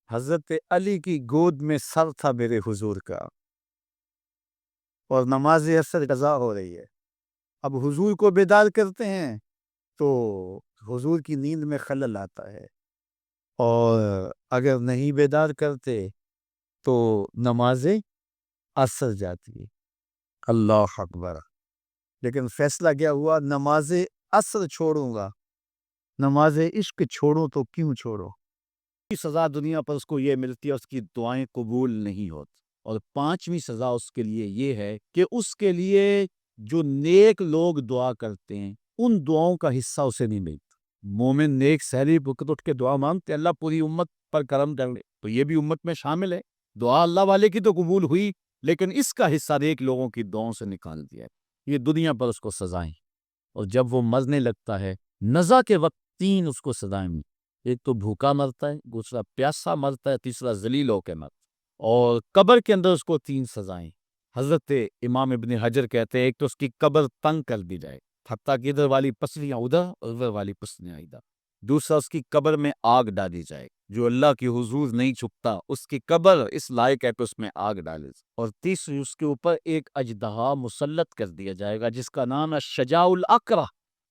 حضرت علی کی گود میں سر تھا میرے حضور کا، اور نماز عصر قضا ہو رہی ہے۔ اب حضور کو بیدار کرتے ہیں تو حضور کی نیند میں خلل آتا ہے، اور اگر نہیں بیدار کرتے تو نماز عصر جاتی ہے۔ اللہ اکبر! لیکن فیصلہ کیا ہوا؟ نماز عصر چھوڑوں گا، نماز عشق چھوڑوں تو کیوں چھوڑو؟ سزا دنیا پر اس کو یہ ملتی ہے، اس کی دعائیں قبول نہیں ہوتی، اور 5ویں سزا اس کے لیے یہ ہے کہ اس کے لیے جو نیک لوگ دعا کرتے ہیں ان دعاؤں کا حصہ اسے نہیں ملتا۔ مومن نیک سحری وقت اٹھ کے دعا مانگتے اللہ پوری امت پر کرم کر لے، تو یہ بھی امت میں شامل ہے۔ دعا اللہ والے کی تو قبول ہوئی، لیکن اس کا حصہ نیک لوگوں کی دعاؤں سے نکال دیا ہے۔ یہ دنیا پر اس کو سزائیں، اور جب وہ مرنے لگتا ہے نزا کے وقت 3 اس کو سزائیں ملتی، ایک تو بھوکا مرتا ہے، دوسرا پیاسا مرتا ہے، تیسرا ذلیل ہو کے مرتا ہے، اور قبر کے اندر اس کو 3 سزائیں۔ حضرت امام ابن حجر کہتے ہیں ایک تو اس کی قبر تنگ کر دی جائے، حتیٰ کہ ادھر والی پسلیاں ادھر اور ادھر والی پسلیاں ادھر۔ دوسرا اس کی قبر میں آگ ڈالی جائے، جو اللہ کی حضور نہیں چھپتا اس کی قبر اس لائق ہے کہ اس میں آگ ڈالے۔ اور تیسری اس کے اوپر ایک اژدہا مسلط کر دیا جائے گا جس کا نام ہے شجاع الاقرع،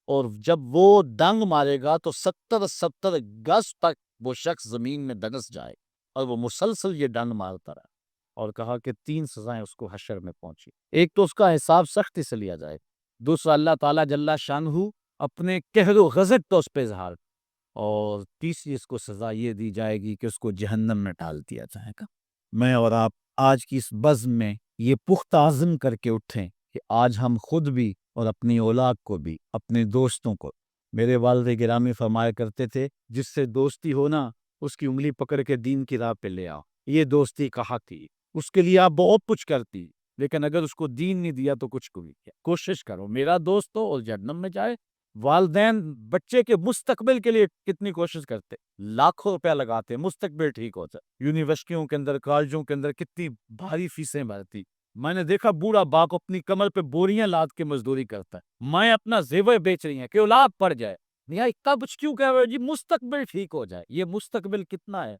اور جب وہ ڈنگ مارے گا تو 70 گز تک وہ شخص زمین میں دنس جائے، اور وہ مسلسل یہ ڈنگ مارتا رہا، اور کہا کہ 3 سزائیں اس کو حشر میں پہنچی۔ ایک تو اس کا حساب سختی سے لیا جائے، دوسرا اللہ تعالیٰ جل شانہ اپنے قہر و غضب تو اس پہ اظہار، اور تیسری اس کو سزا یہ دی جائے گی کہ اس کو جہنم میں ڈال دیا جائے گا۔ میں اور آپ آج کی اس بزم میں یہ پختہ عزم کر کے اٹھیں کہ آج ہم خود بھی اور اپنی اولاد کو بھی، اپنے دوستوں کو، میرے والد گرامی فرمایا کرتے تھے جس سے دوستی ہونا اس کی انگلی پکڑ کے دین کی راہ پہ لے آؤ، یہ دوستی کا حق تھی۔ اس کے لیے آپ بہت کچھ کرتی، لیکن اگر اس کو دین نہیں دیا تو کچھ کو نہیں کیا۔ کوشش کرو میرا دوست ہو اور جہنم میں جائے۔ والدین بچے کے مستقبل کے لیے کتنی کوشش کرتے، لاکھوں روپیہ لگاتے مستقبل ٹھیک ہو جائے، یونیورسٹیوں کے اندر، کالجوں کے اندر کتنی بھاری فیسیں بھرتی۔ میں نے دیکھا بوڑھا باپ اپنی کمر پہ بوریاں لاد کے مزدوری کرتا ہے، میں اپنا زیور بیچ رہی ہیں کہ اولاد پڑ جائے۔ نہیں اتنا کچھ کیوں کہہ رہے ہو جی؟ مستقبل ٹھیک ہو جائے۔ یہ مستقبل کتنا ہے؟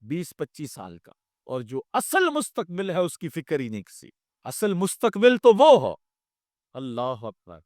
20-25 سال کا، اور جو اصل مستقبل ہے اس کی فکر ہی نہیں کسی۔ اصل مستقبل تو وہ ہو، اللہ اکبر،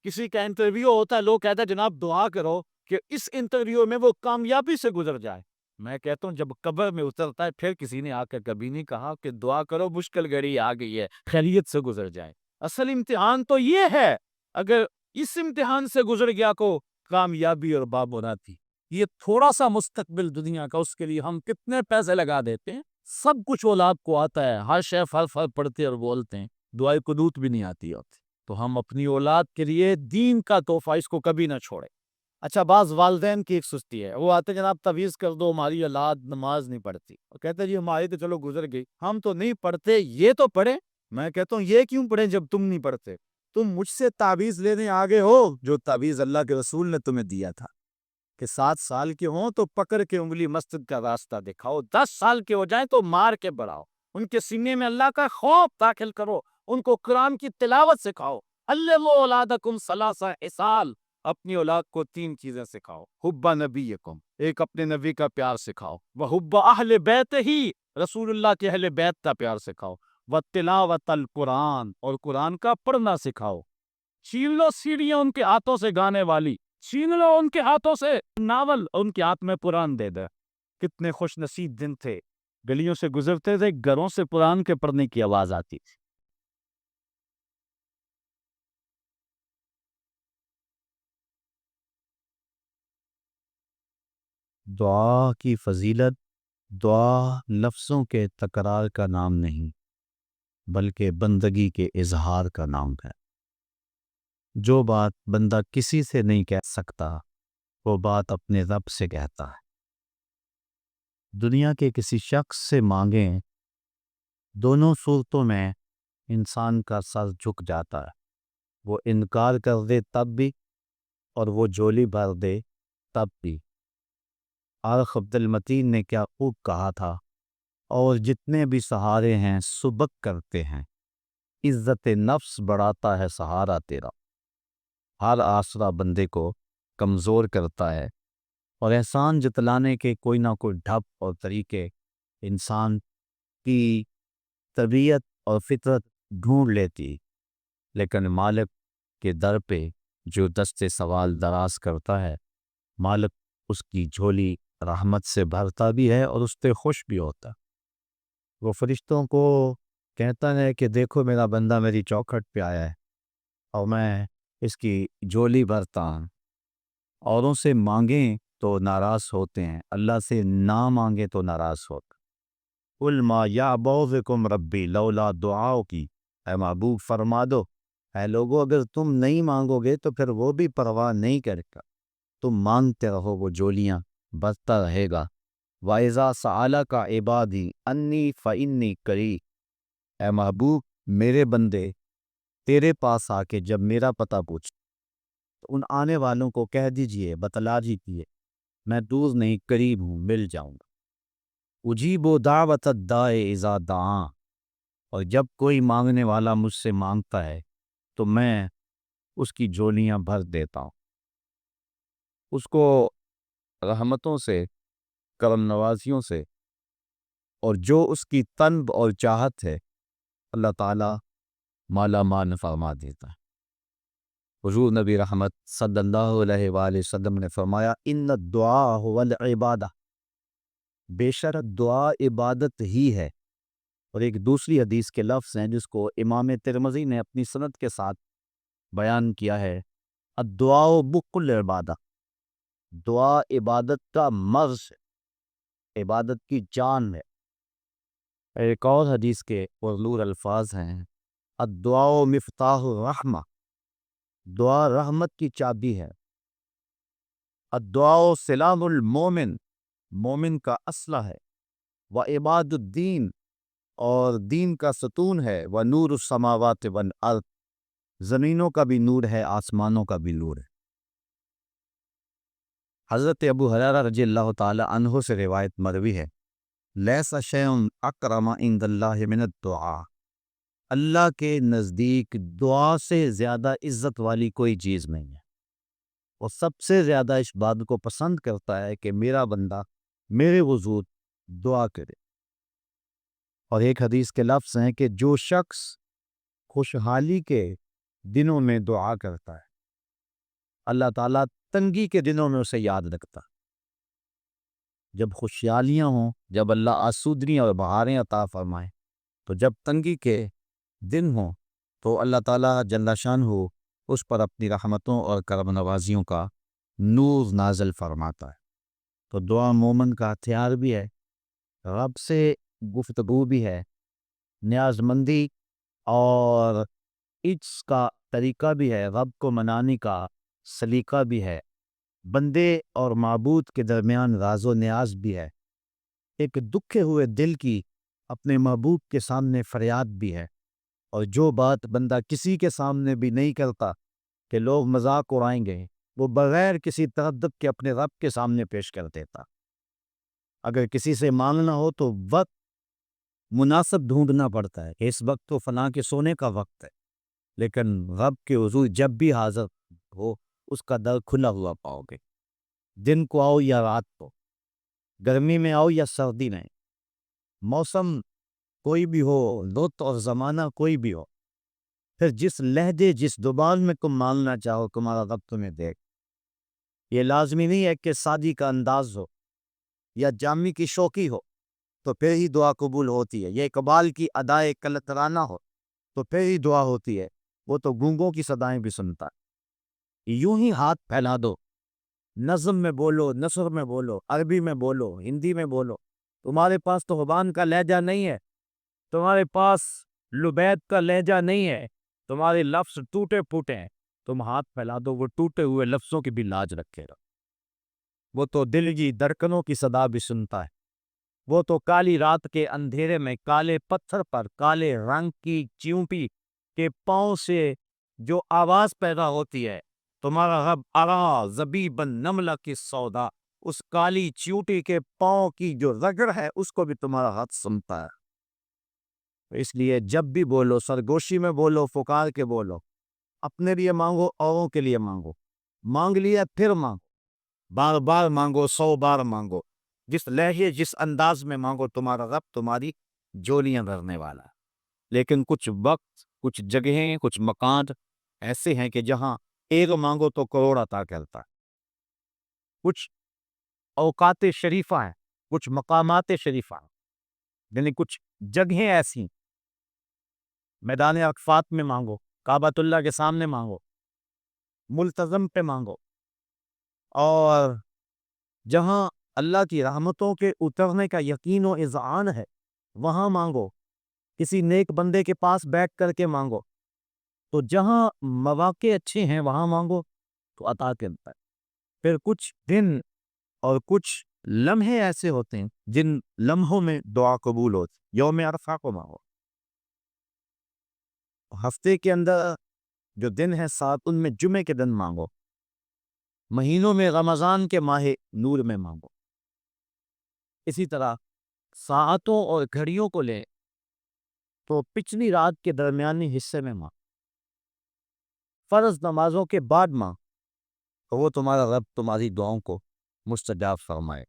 کسی کا انٹرویو ہوتا ہے، لوگ کہتے ہیں جناب دعا کرو کہ اس انٹرویو میں وہ کامیابی سے گزر جائے۔ میں کہتا ہوں جب قبر میں اترتا ہے پھر کسی نے آ کر کبھی نہیں کہا کہ دعا کرو مشکل گھڑی آ گئی ہے، خیریت سے گزر جائے۔ اصل امتحان تو یہ ہے، اگر اس امتحان سے گزر گیا کو کامیابی اور بابرکتی۔ یہ تھوڑا سا مستقبل دنیا کا، اس کے لیے ہم کتنے پیسے لگا دیتے ہیں۔ سب کچھ اولاد کو آتا ہے، ہر شے فر پڑھتے اور بولتے ہیں، دعائے قنوت بھی نہیں آتی ہوتی۔ تو ہم اپنی اولاد کے لیے دین کا تحفہ اس کو کبھی نہ چھوڑیں۔ اچھا، بعض والدین کی ایک سستی ہے، وہ آتے جناب تعویذ کر دو، ہماری اولاد نماز نہیں پڑھتی، اور کہتے جی ہماری تو چلو گزر گئی، ہم تو نہیں پڑھتے، یہ تو پڑھیں۔ میں کہتا ہوں یہ کیوں پڑھیں جب تم نہیں پڑھتے؟ تم مجھ سے تعویذ لینے آگے ہو، جو تعویذ اللہ کے رسول نے تمہیں دیا تھا کہ 7 سال کے ہوں تو پکڑ کے انگلی مسجد کا راستہ دکھاؤ، 10 سال کے ہو جائیں تو مار کے بڑھاؤ، ان کے سینے میں اللہ کا خوف داخل کرو، ان کو قرآن کی تلاوت سکھاؤ۔ علموا اولادکم ثلاث خصال، اپنی اولاد کو 3 چیزیں سکھاؤ۔ حب نبیکم، ایک اپنے نبی کا پیار سکھاؤ، وحب اہل بیت ہی، رسول اللہ کے اہل بیت کا پیار سکھاؤ، وتلاوت القرآن، اور قرآن کا پڑھنا سکھاؤ۔ چھین لو سیڑھیاں ان کے ہاتھوں سے گانے والی، چھین لو ان کے ہاتھوں سے ناول، ان کے ہاتھ میں قرآن دے دے۔ کتنے خوش نصیب دن تھے، گلیوں سے گزرتے تھے، گھروں سے قرآن کے پڑھنے کی آواز آتی تھی۔ دعا کی فضیلت، دعا لفظوں کے تکرار کا نام نہیں بلکہ بندگی کے اظہار کا نام ہے۔ جو بات بندہ کسی سے نہیں کہہ سکتا وہ بات اپنے رب سے کہتا ہے۔ دنیا کے کسی شخص سے مانگیں، دونوں صورتوں میں انسان کا سر جھک جاتا ہے، وہ انکار کر دے تب بھی اور وہ جھولی بھر دے تب بھی۔ عارف عبد المتین نے کیا خوب کہا تھا، اور جتنے بھی سہارے ہیں سبک کرتے ہیں، عزت نفس بڑھاتا ہے سہارا تیرا۔ ہر آسرا بندے کو کمزور کرتا ہے، اور احسان جتلانے کے کوئی نہ کوئی ڈھب اور طریقے انسان کی طبیعت اور فطرت ڈھونڈ لیتی، لیکن مالک کے در پہ جو دست سوال دراز کرتا ہے، مالک اس کی جھولی رحمت سے بھرتا بھی ہے اور اس پہ خوش بھی ہوتا ہے۔ وہ فرشتوں کو کہتا ہے کہ دیکھو میرا بندہ میری چوکھٹ پہ آیا ہے اور میں اس کی جھولی بھرتا ہوں۔ اوروں سے مانگیں تو ناراض ہوتے ہیں، اللہ سے نہ مانگیں تو ناراض ہوتے ہیں۔ قل ما یعبؤ بکم ربی لولا دعاؤ کی، اے محبوب فرما دو اے لوگو اگر تم نہیں مانگو گے تو پھر وہ بھی پرواہ نہیں کرے گا، تم مانگتے رہو وہ جولیاں بھرتا رہے گا۔ وَإِذَا سَأَلَكَ عِبَادِي أَنِّي فَإِنِّي قَرِيبٌ، اے محبوب میرے بندے تیرے پاس آ کے جب میرا پتہ پوچھ تو ان آنے والوں کو کہہ دیجئے، بتلا دیجئے میں دور نہیں قریب ہوں، مل جاؤں گا۔ اجیب دعوت الداع اذا دعان، اور جب کوئی مانگنے والا مجھ سے مانگتا ہے تو میں اس کی جھولیاں بھر دیتا ہوں، اس کو رحمتوں سے، کرم نوازیوں سے، اور جو اس کی طلب اور چاہت ہے اللہ تعالیٰ مالا مال فرما دیتا ہے۔ حضور نبی رحمت صلی اللہ علیہ وآلہ وسلم نے فرمایا ان الدعاء هو العبادہ، بے شک دعا عبادت ہی ہے۔ اور ایک دوسری حدیث کے لفظ ہیں جس کو امام ترمذی نے اپنی سند کے ساتھ بیان کیا ہے، الدعاء بق العبادہ، دعا عبادت کا مغز ہے، عبادت کی جان ہے۔ ایک اور حدیث کے پرنور الفاظ ہیں الدعاء مفتاح الرحمہ، دعا رحمت کی چابی ہے۔ الدعاء سلام المومن، مومن کا اسلحہ ہے۔ وعماد الدین، اور دین کا ستون ہے۔ ونور السماوات والارض، زمینوں کا بھی نور ہے، آسمانوں کا بھی نور ہے۔ حضرت ابو ہریرہ رضی اللہ تعالی عنہ سے روایت مروی ہے لیس شیء اکرم عند اللہ من الدعاء، اللہ کے نزدیک دعا سے زیادہ عزت والی کوئی چیز نہیں ہے۔ وہ سب سے زیادہ اس بات کو پسند کرتا ہے کہ میرا بندہ میرے حضور دعا کرے۔ اور ایک حدیث کے لفظ ہیں کہ جو شخص خوشحالی کے دنوں میں دعا کرتا ہے اللہ تعالیٰ تنگی کے دنوں میں اسے یاد رکھتا۔ جب خوشحالیاں ہوں، جب اللہ آسودگی اور بہاریں عطا فرمائے، تو جب تنگی کے دن ہوں تو اللہ تعالیٰ جل شانہ اس پر اپنی رحمتوں اور کرم نوازیوں کا نور نازل فرماتا ہے۔ تو دعا مومن کا ہتھیار بھی ہے، رب سے گفتگو بھی ہے، نیاز مندی اور اس کا طریقہ بھی ہے، رب کو منانے کا سلیقہ بھی ہے، بندے اور معبود کے درمیان راز و نیاز بھی ہے، ایک دکھے ہوئے دل کی اپنے محبوب کے سامنے فریاد بھی ہے، اور جو بات بندہ کسی کے سامنے بھی نہیں کرتا کہ لوگ مذاق اڑائیں گے، وہ بغیر کسی تردد کے اپنے رب کے سامنے پیش کر دیتا۔ اگر کسی سے مانگنا ہو تو وقت مناسب ڈھونڈنا پڑتا ہے کہ اس وقت تو فلاں کے سونے کا وقت ہے، لیکن رب کے حضور جب بھی حاضر ہو اس کا در کھلا ہوا پاؤ گے، دن کو آؤ یا رات کو، گرمی میں آؤ یا سردی میں، موسم کوئی بھی ہو، رت اور زمانہ کوئی بھی ہو، پھر جس لہجے جس زبان میں تم مانگنا چاہو تمہارا رب تمہیں دے۔ یہ لازمی نہیں ہے کہ سادی کا انداز ہو یا جامی کی شوقی ہو تو پھر ہی دعا قبول ہوتی ہے، یہ اقبال کی ادائے کلترانہ ہو تو پھر ہی دعا ہوتی ہے، وہ تو گونگوں کی صدائیں بھی سنتا ہے۔ یوں ہی ہاتھ پھیلا دو، نظم میں بولو، نثر میں بولو، عربی میں بولو، ہندی میں بولو، تمہارے پاس تو زبان کا لہجہ نہیں ہے، تمہارے پاس لبید کا لہجہ نہیں ہے، تمہارے لفظ ٹوٹے پھوٹے ہیں، تم ہاتھ پھیلا دو، وہ ٹوٹے ہوئے لفظوں کی بھی لاج رکھے گا، وہ تو دل کی دھڑکنوں کی صدا بھی سنتا ہے، وہ تو کالی رات کے اندھیرے میں کالے پتھر پر کالے رنگ کی چیونٹی کے پاؤں سے جو آواز پیدا ہوتی ہے، تمہارا رب ارا زبیباً نملہ کی سودا، اس کالی چیونٹی کے پاؤں کی جو رگڑ ہے اس کو بھی تمہارا ہاتھ سنتا ہے۔ اس لیے جب بھی بولو سرگوشی میں بولو، پکار کے بولو، اپنے لیے مانگو، اوروں کے لیے مانگو، مانگ لیا پھر مانگو، بار بار مانگو، 100 بار مانگو، جس لہجے جس انداز میں مانگو تمہارا رب تمہاری جولیاں بھرنے والا. لیکن کچھ وقت، کچھ جگہیں، کچھ مکان ایسے ہیں کہ جہاں ایک مانگو تو کروڑ عطا کرتا ہے. کچھ اوقات شریفہ ہیں، کچھ مقامات شریفہ ہیں، یعنی کچھ جگہیں ایسی میدان عرفات میں مانگو، کعبۃ اللہ کے سامنے مانگو، ملتزم پہ مانگو، اور جہاں اللہ کی رحمتوں کے اترنے کا یقین و اذعان ہے وہاں مانگو، کسی نیک بندے کے پاس بیٹھ کر کے مانگو. تو جہاں مواقع اچھے ہیں وہاں مانگو تو عطا کرتا ہے. پھر کچھ دن اور کچھ لمحے ایسے ہوتے ہیں جن لمحوں میں دعا قبول ہوتی. یوم عرفہ کو مانگو. ہفتے کے اندر جو دن ہے 7 ان میں جمعے کے دن مانگو. مہینوں میں رمضان کے ماہ نور میں مانگو. اسی طرح ساعتوں اور گھڑیوں کو لے تو پچھلی رات کے درمیانی حصے میں مانگو. فرض نمازوں کے بعد مانگو تو وہ تمہارا رب تمہاری دعاؤں کو مستجاب فرمائے.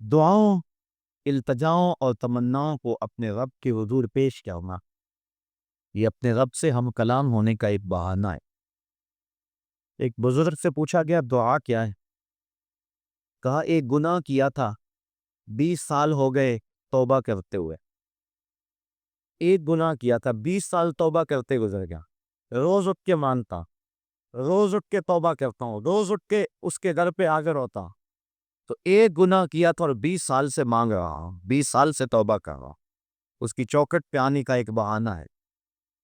دعاؤں، التجاؤں اور تمناؤں کو اپنے رب کے حضور پیش کرنا یہ اپنے رب سے ہم کلام ہونے کا ایک بہانہ ہے. ایک بزرگ سے پوچھا گیا دعا کیا ہے؟ کہا ایک گناہ کیا تھا 20 سال ہو گئے توبہ کرتے ہوئے. ایک گناہ کیا تھا 20 سال توبہ کرتے گزر گیا. روز اٹھ کے مانتا، روز اٹھ کے توبہ کرتا ہوں، روز اٹھ کے اس کے گھر پہ حاضر ہوتا ہوں. تو ایک گناہ کیا تھا اور 20 سال سے مانگ رہا ہوں، 20 سال سے توبہ کر رہا ہوں. اس کی چوکھٹ پہ آنے کا ایک بہانہ ہے.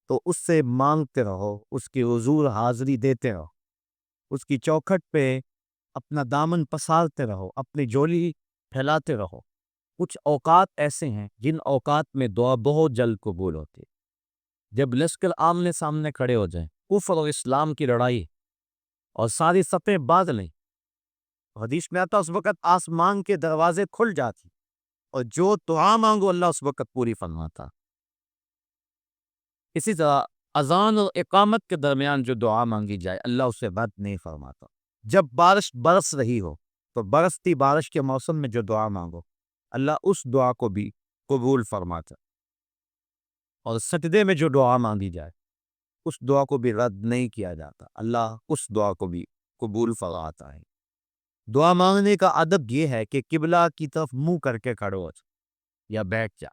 تو اس سے مانگتے رہو، اس کی حضور حاضری دیتے رہو، اس کی چوکھٹ پہ اپنا دامن پسارتے رہو، اپنی جولی پھیلاتے رہو. کچھ اوقات ایسے ہیں جن اوقات میں دعا بہت جلد قبول ہوتی ہے. جب لشکر آمنے سامنے کھڑے ہو جائیں، کفر اور اسلام کی لڑائی اور ساری صفیں باز لیں، حدیث میں آتا اس وقت آسمان کے دروازے کھل جاتی اور جو دعا مانگو اللہ اس وقت پوری فرماتا. اسی طرح اذان اور اقامت کے درمیان جو دعا مانگی جائے اللہ اسے رد نہیں فرماتا. جب بارش برس رہی ہو تو برستی بارش کے موسم میں جو دعا مانگو اللہ اس دعا کو بھی قبول فرماتا. اور سجدے میں جو دعا مانگی جائے اس دعا کو بھی رد نہیں کیا جاتا، اللہ اس دعا کو بھی قبول فرماتا ہے. دعا مانگنے کا ادب یہ ہے کہ قبلہ کی طرف منہ کر کے کھڑے ہو جا یا بیٹھ جا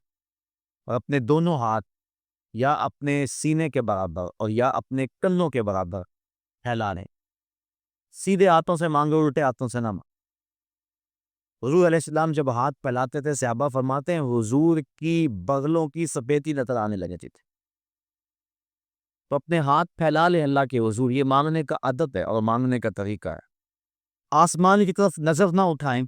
اور اپنے دونوں ہاتھ یا اپنے سینے کے برابر اور یا اپنے کنوں کے برابر پھیلا لیں. سیدھے ہاتھوں سے مانگو، الٹے ہاتھوں سے نہ مانگو. حضور علیہ السلام جب ہاتھ پھیلاتے تھے صحابہ فرماتے ہیں حضور کی بغلوں کی سفیدی نظر آنے لگے تھے. تو اپنے ہاتھ پھیلا لیں اللہ کے حضور. یہ مانگنے کا ادب ہے اور مانگنے کا طریقہ ہے. آسمان کی طرف نظر نہ اٹھائیں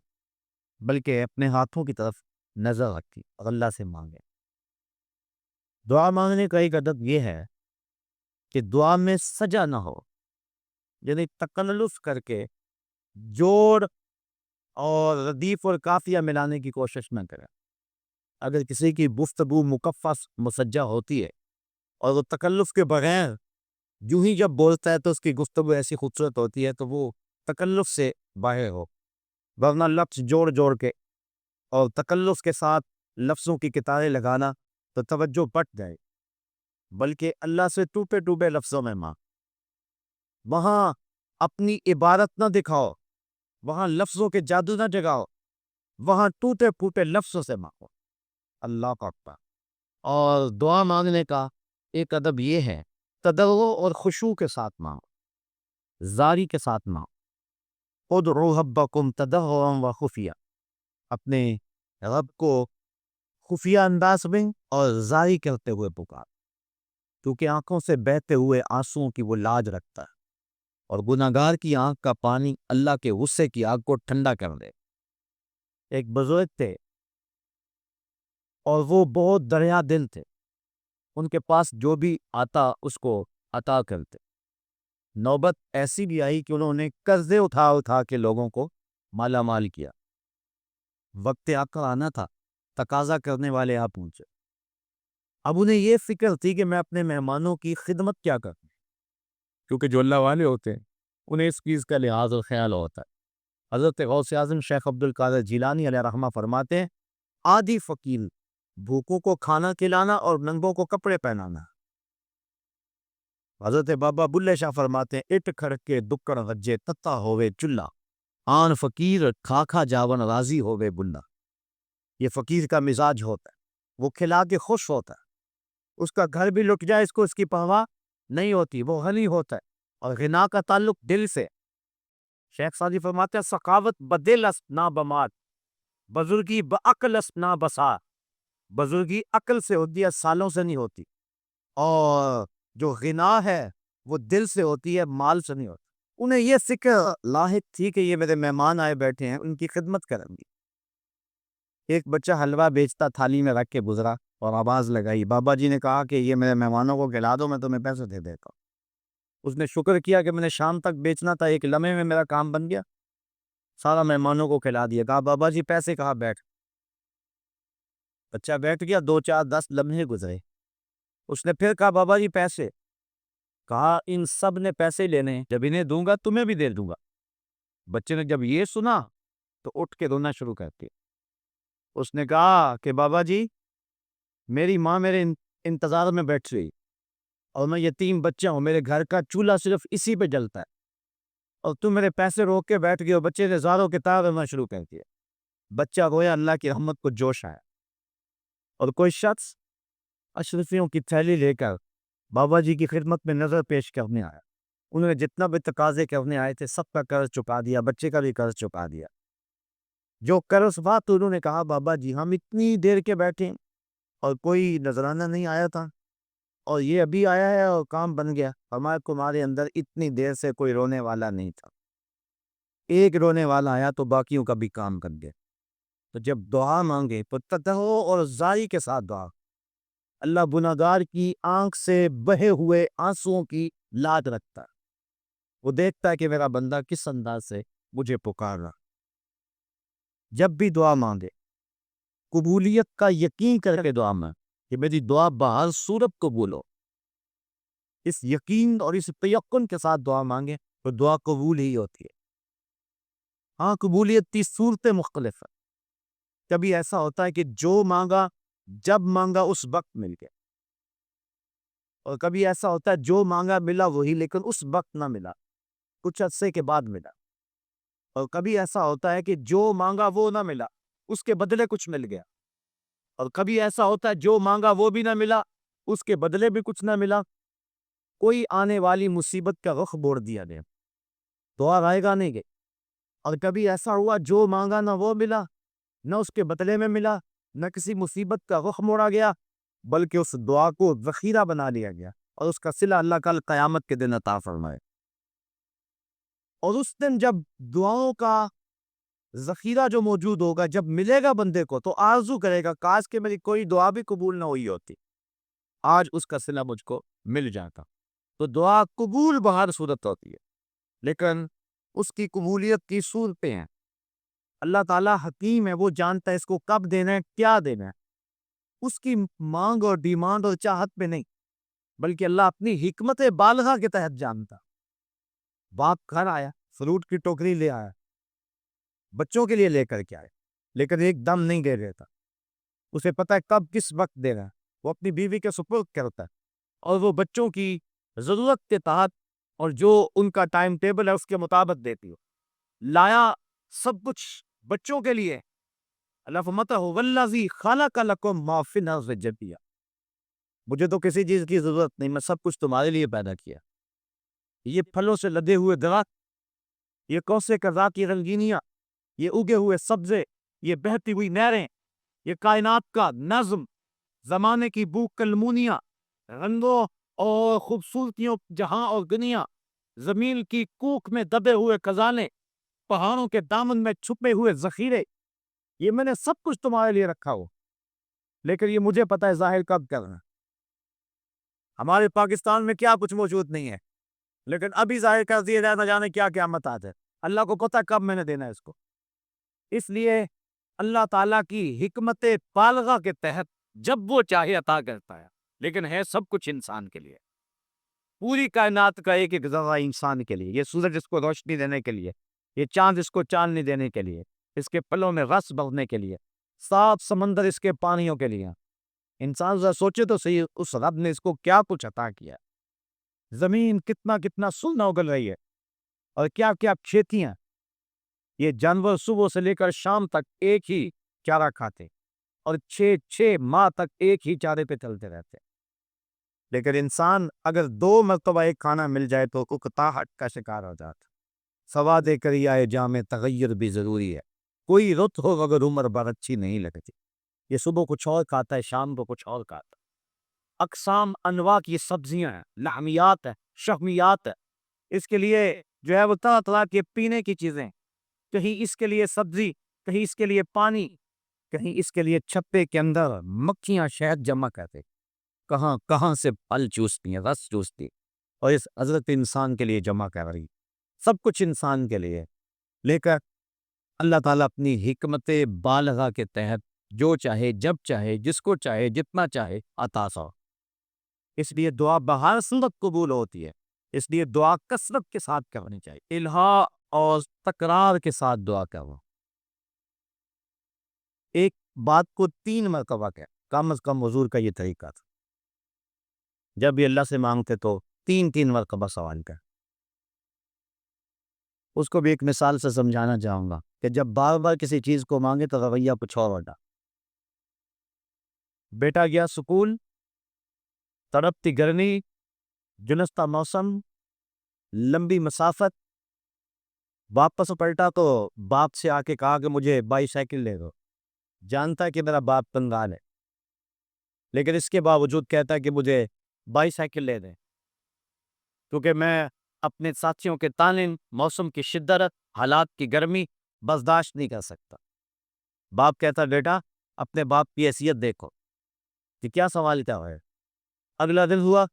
بلکہ اپنے ہاتھوں کی طرف نظر رکھیں اور اللہ سے مانگیں. دعا مانگنے کا ایک ادب یہ ہے کہ دعا میں سجا نہ ہو، یعنی تکلف کر کے جوڑ اور ردیف اور قافیہ ملانے کی کوشش نہ کریں. اگر کسی کی گفتگو مکفّ مسجع ہوتی ہے اور وہ تکلف کے بغیر یوں ہی جب بولتا ہے تو اس کی گفتگو ایسی خوبصورت ہوتی ہے تو وہ تکلف سے باہر ہو، ورنہ لفظ جوڑ جوڑ کے اور تکلف کے ساتھ لفظوں کی کتاریں لگانا تو توجہ بٹ جائے. بلکہ اللہ سے ٹوٹے ٹوٹے لفظوں میں مانگ. وہاں اپنی عبارت نہ دکھاؤ، وہاں لفظوں کے جادو نہ جگاؤ، وہاں ٹوٹے پھوٹے لفظوں سے مانگو. اللہ کا اکبر. اور دعا مانگنے کا ایک ادب یہ ہے تضرع اور خشوع کے ساتھ مانگو، زاری کے ساتھ مانگو. ادعوا ربکم تضرعا وخفیہ، اپنے رب کو خفیہ انداز میں اور زاری کرتے ہوئے پکار، کیونکہ آنکھوں سے بہتے ہوئے آنسوؤں کی وہ لاج رکھتا ہے اور گناہگار کی آنکھ کا پانی اللہ کے غصے کی آگ کو ٹھنڈا کر دے. ایک بزرگ تھے اور وہ بہت دریا دل تھے، ان کے پاس جو بھی آتا اس کو عطا کرتے. نوبت ایسی بھی آئی کہ انہوں نے قرضے اٹھا اٹھا کے لوگوں کو مالا مال کیا. وقت آ کر آنا تھا، تقاضا کرنے والے آ پہنچے. اب انہیں یہ فکر تھی کہ میں اپنے مہمانوں کی خدمت کیا کروں، کیونکہ جو اللہ والے ہوتے ہیں انہیں اس چیز کا لحاظ اور خیال ہوتا ہے. حضرت غوث اعظم شیخ عبد القادر جیلانی علیہ رحمہ فرماتے ہیں آدھی فقیر بھوکوں کو کھانا کھلانا اور ننگوں کو کپڑے پہنانا. حضرت بابا بلے شاہ فرماتے ہیں اٹ کھڑکے دکڑ غجے تتا ہوئے چلہ آن فقیر کھا کھا جاون راضی ہوئے بلہ. یہ فقیر کا مزاج ہوتا ہے، وہ کھلا کے خوش ہوتا ہے. اس کا گھر بھی لٹ جائے اس کو اس کی پرواہ نہیں ہوتی، وہ غنی ہوتا ہے. اور غنا کا تعلق دل سے. شیخ سعدی فرماتے ہیں سخاوت بدل است نہ بمات، بزرگی بعقل است نہ بسا. بزرگی عقل سے ہوتی ہے، سالوں سے نہیں ہوتی. اور جو غنا ہے وہ دل سے ہوتی ہے، مال سے نہیں ہوتی. انہیں یہ فکر لاحق تھی کہ یہ میرے مہمان آئے بیٹھے ہیں، ان کی خدمت کریں گی. ایک بچہ حلوہ بیچتا تھالی میں رکھ کے گزرا اور آواز لگائی. بابا جی نے کہا کہ یہ میرے مہمانوں کو کھلا دو، میں تمہیں پیسے دے دیتا ہوں. اس نے شکر کیا کہ میں نے شام تک بیچنا تھا، ایک لمحے میں میرا کام بن گیا، سارا مہمانوں کو کھلا دیا. کہا بابا جی پیسے کہاں؟ بیٹھ. بچہ بیٹھ گیا. 2 4 10 لمحے گزرے. اس نے پھر کہا بابا جی پیسے. کہا ان سب نے پیسے لینے ہیں، جب انہیں دوں گا تمہیں بھی دے دوں گا. بچے نے جب یہ سنا تو اٹھ کے رونا شروع کر دیا. اس نے کہا کہ بابا جی میری ماں میرے انتظار میں بیٹھ رہی اور میں یتیم بچہ ہوں، میرے گھر کا چولہا صرف اسی پہ جلتا ہے اور تم میرے پیسے روک کے بیٹھ گئے. اور بچے نے زاروں کتاب رونا شروع کر دیا. بچہ رویا، اللہ کی رحمت کو جوش آیا. اور کوئی شخص اشرفیوں کی تھیلی لے کر بابا جی کی خدمت میں نظر پیش کرنے آیا. انہوں نے جتنا بھی تقاضے کرنے آئے تھے سب کا قرض چکا دیا، بچے کا بھی قرض چکا دیا. جو قرض ہوا تو انہوں نے کہا بابا جی ہم اتنی دیر کے بیٹھے اور کوئی نذرانہ نہیں آیا تھا اور یہ ابھی آیا ہے اور کام بن گیا. ہمارے تمہارے اندر اتنی دیر سے کوئی رونے والا نہیں تھا، ایک رونے والا آیا تو باقیوں کا بھی کام کر گیا. تو جب دعا مانگے پتتہو اور زاری کے ساتھ دعا. اللہ گناہگار کی آنکھ سے بہے ہوئے آنسوؤں کی لاج رکھتا ہے. وہ دیکھتا ہے کہ میرا بندہ کس انداز سے مجھے پکار رہا. جب بھی دعا مانگے قبولیت کا یقین کر کے دعا مانگے کہ میری دعا بہر صورت قبول ہو. اس یقین اور اس تیقن کے ساتھ دعا مانگے تو دعا قبول ہی ہوتی ہے. ہاں قبولیت کی صورتیں مختلف ہیں. کبھی ایسا ہوتا ہے کہ جو مانگا جب مانگا اس وقت مل گیا، اور کبھی ایسا ہوتا ہے جو مانگا ملا وہی لیکن اس وقت نہ ملا، کچھ عرصے کے بعد ملا. اور کبھی ایسا ہوتا ہے کہ جو مانگا وہ نہ ملا، اس کے بدلے کچھ مل گیا. اور کبھی ایسا ہوتا ہے جو مانگا وہ بھی نہ ملا، اس کے بدلے بھی کچھ نہ ملا. کوئی آنے والی مصیبت کا رخ موڑ دیا گیا، دعا رائے گا نہیں گئی. اور کبھی ایسا ہوا جو مانگا نہ وہ ملا، نہ اس کے بدلے میں ملا، نہ کسی مصیبت کا رخ موڑا گیا، بلکہ اس دعا کو ذخیرہ بنا لیا گیا اور اس کا صلہ اللہ کل قیامت کے دن عطا فرمائے. اور اس دن جب دعاؤں کا ذخیرہ جو موجود ہوگا، جب ملے گا بندے کو تو آرزو کرے گا کاش کہ میری کوئی دعا بھی قبول نہ ہوئی ہوتی، آج اس کا صلہ مجھ کو مل جاتا. تو دعا قبول بہر صورت ہوتی ہے، لیکن اس کی قبولیت کی صورتیں ہیں. اللہ تعالیٰ حکیم ہے، وہ جانتا ہے اس کو کب دینا ہے، کیا دینا ہے. اس کی مانگ اور ڈیمانڈ اور چاہت پہ نہیں، بلکہ اللہ اپنی حکمت بالغہ کے تحت جانتا. باپ گھر آیا، فروٹ کی ٹوکری لے آیا، بچوں کے لیے لے کر کے آیا، لیکن ایک دم نہیں دے دیتا. اسے پتہ ہے کب کس وقت دے رہا ہے. وہ اپنی بیوی کے سپرد کرتا ہے اور وہ بچوں کی ضرورت کے تحت اور جو ان کا ٹائم ٹیبل ہے اس کے مطابق دیتی ہو. لایا سب کچھ بچوں کے لیے. اللہ فرماتا ہے والذی خلق لکم ما فی الارض جميعا، مجھے تو کسی چیز کی ضرورت نہیں، میں سب کچھ تمہارے لیے پیدا کیا. یہ پھلوں سے لدے ہوئے درخت، یہ کوسے کرا کی رنگینیاں، یہ اگے ہوئے سبزے، یہ بہتی ہوئی نہریں، یہ کائنات کا نظم، زمانے کی بو کلمونیاں، رنگوں اور خوبصورتیوں جہاں اور دنیا، زمین کی کوکھ میں دبے ہوئے خزانے، پہاڑوں کے دامن میں چھپے ہوئے ذخیرے، یہ میں نے سب کچھ تمہارے لیے رکھا ہو. لیکن یہ مجھے پتہ ہے ظاہر کب کرنا. ہمارے پاکستان میں کیا کچھ موجود نہیں ہے، لیکن ابھی ظاہر کر دیا جائے نہ جانے کیا قیامت آتا ہے. اللہ کو پتہ کب میں نے دینا ہے اس کو. اس لیے اللہ تعالیٰ کی حکمت بالغہ کے تحت جب وہ چاہے عطا کرتا ہے، لیکن ہے سب کچھ انسان کے لیے. پوری کائنات کا ایک ایک ذرہ انسان کے لیے، یہ سورج اس کو روشنی دینے کے لیے، یہ چاند اس کو چاندنی دینے کے لیے، اس کے پلوں میں رس بھرنے کے لیے، صاف سمندر اس کے پانیوں کے لیے۔ انسان ذرا سوچے تو صحیح، اس رب نے اس کو کیا کچھ عطا کیا۔ زمین کتنا کتنا سونا اگل رہی ہے، اور کیا کیا کھیتیاں۔ یہ جانور صبح سے لے کر شام تک ایک ہی چارہ کھاتے، اور 6 ماہ تک ایک ہی چارے پہ چلتے رہتے۔ لیکن انسان اگر 2 مرتبہ ایک کھانا مل جائے تو اکتاہٹ کا شکار ہو جاتا۔ سواد کریائے جام تغیر بھی ضروری ہے۔ کوئی رت ہو اگر عمر بھر اچھی نہیں لگتی۔ یہ صبح کچھ اور کھاتا ہے، شام کو کچھ اور کھاتا ہے۔ اقسام انواع کی سبزیاں ہیں، لحمیات ہیں، شحمیات ہیں۔ اس کے لیے جو ہے وہ طرح طرح کے پینے کی چیزیں، کہیں اس کے لیے سبزی، کہیں اس کے لیے پانی، کہیں اس کے لیے چھپے کے اندر مکھیاں شہد جمع کرتے، کہاں کہاں سے پھل چوستی ہیں، رس چوستی، اور اس حضرت انسان کے لیے جمع کر رہی۔ سب کچھ انسان کے لیے، لے کر اللہ تعالیٰ اپنی حکمت بالغہ کے تحت جو چاہے، جب چاہے، جس کو چاہے، جتنا چاہے عطا سو۔ اس لیے دعا بہر صورت قبول ہوتی ہے، اس لیے دعا کثرت کے ساتھ کرنی چاہیے، الہا اور تکرار کے ساتھ دعا کرو۔ ایک بات کو 3 مرتبہ کہ کم از کم حضور کا یہ طریقہ تھا، جب بھی اللہ سے مانگتے تو 3 مرتبہ سوال کر۔ اس کو بھی ایک مثال سے سمجھانا چاہوں گا کہ جب بار بار کسی چیز کو مانگے تو رویہ کچھ اور ہوتا۔ بیٹا گیا سکول، تڑپتی گرمی، جلستا موسم، لمبی مسافت، واپس پلٹا تو باپ سے آ کے کہا کہ مجھے بائی سائیکل لے دو۔ جانتا ہے کہ میرا باپ کنگال ہے، لیکن اس کے باوجود کہتا ہے کہ مجھے بائی سائیکل لے دیں، کیونکہ میں اپنے ساتھیوں کے تانے، موسم کی شدت، حالات کی گرمی برداشت نہیں کر سکتا۔ باپ کہتا بیٹا اپنے باپ کی حیثیت دیکھو کہ کیا سوال کیا ہے۔ اگلا دن ہوا،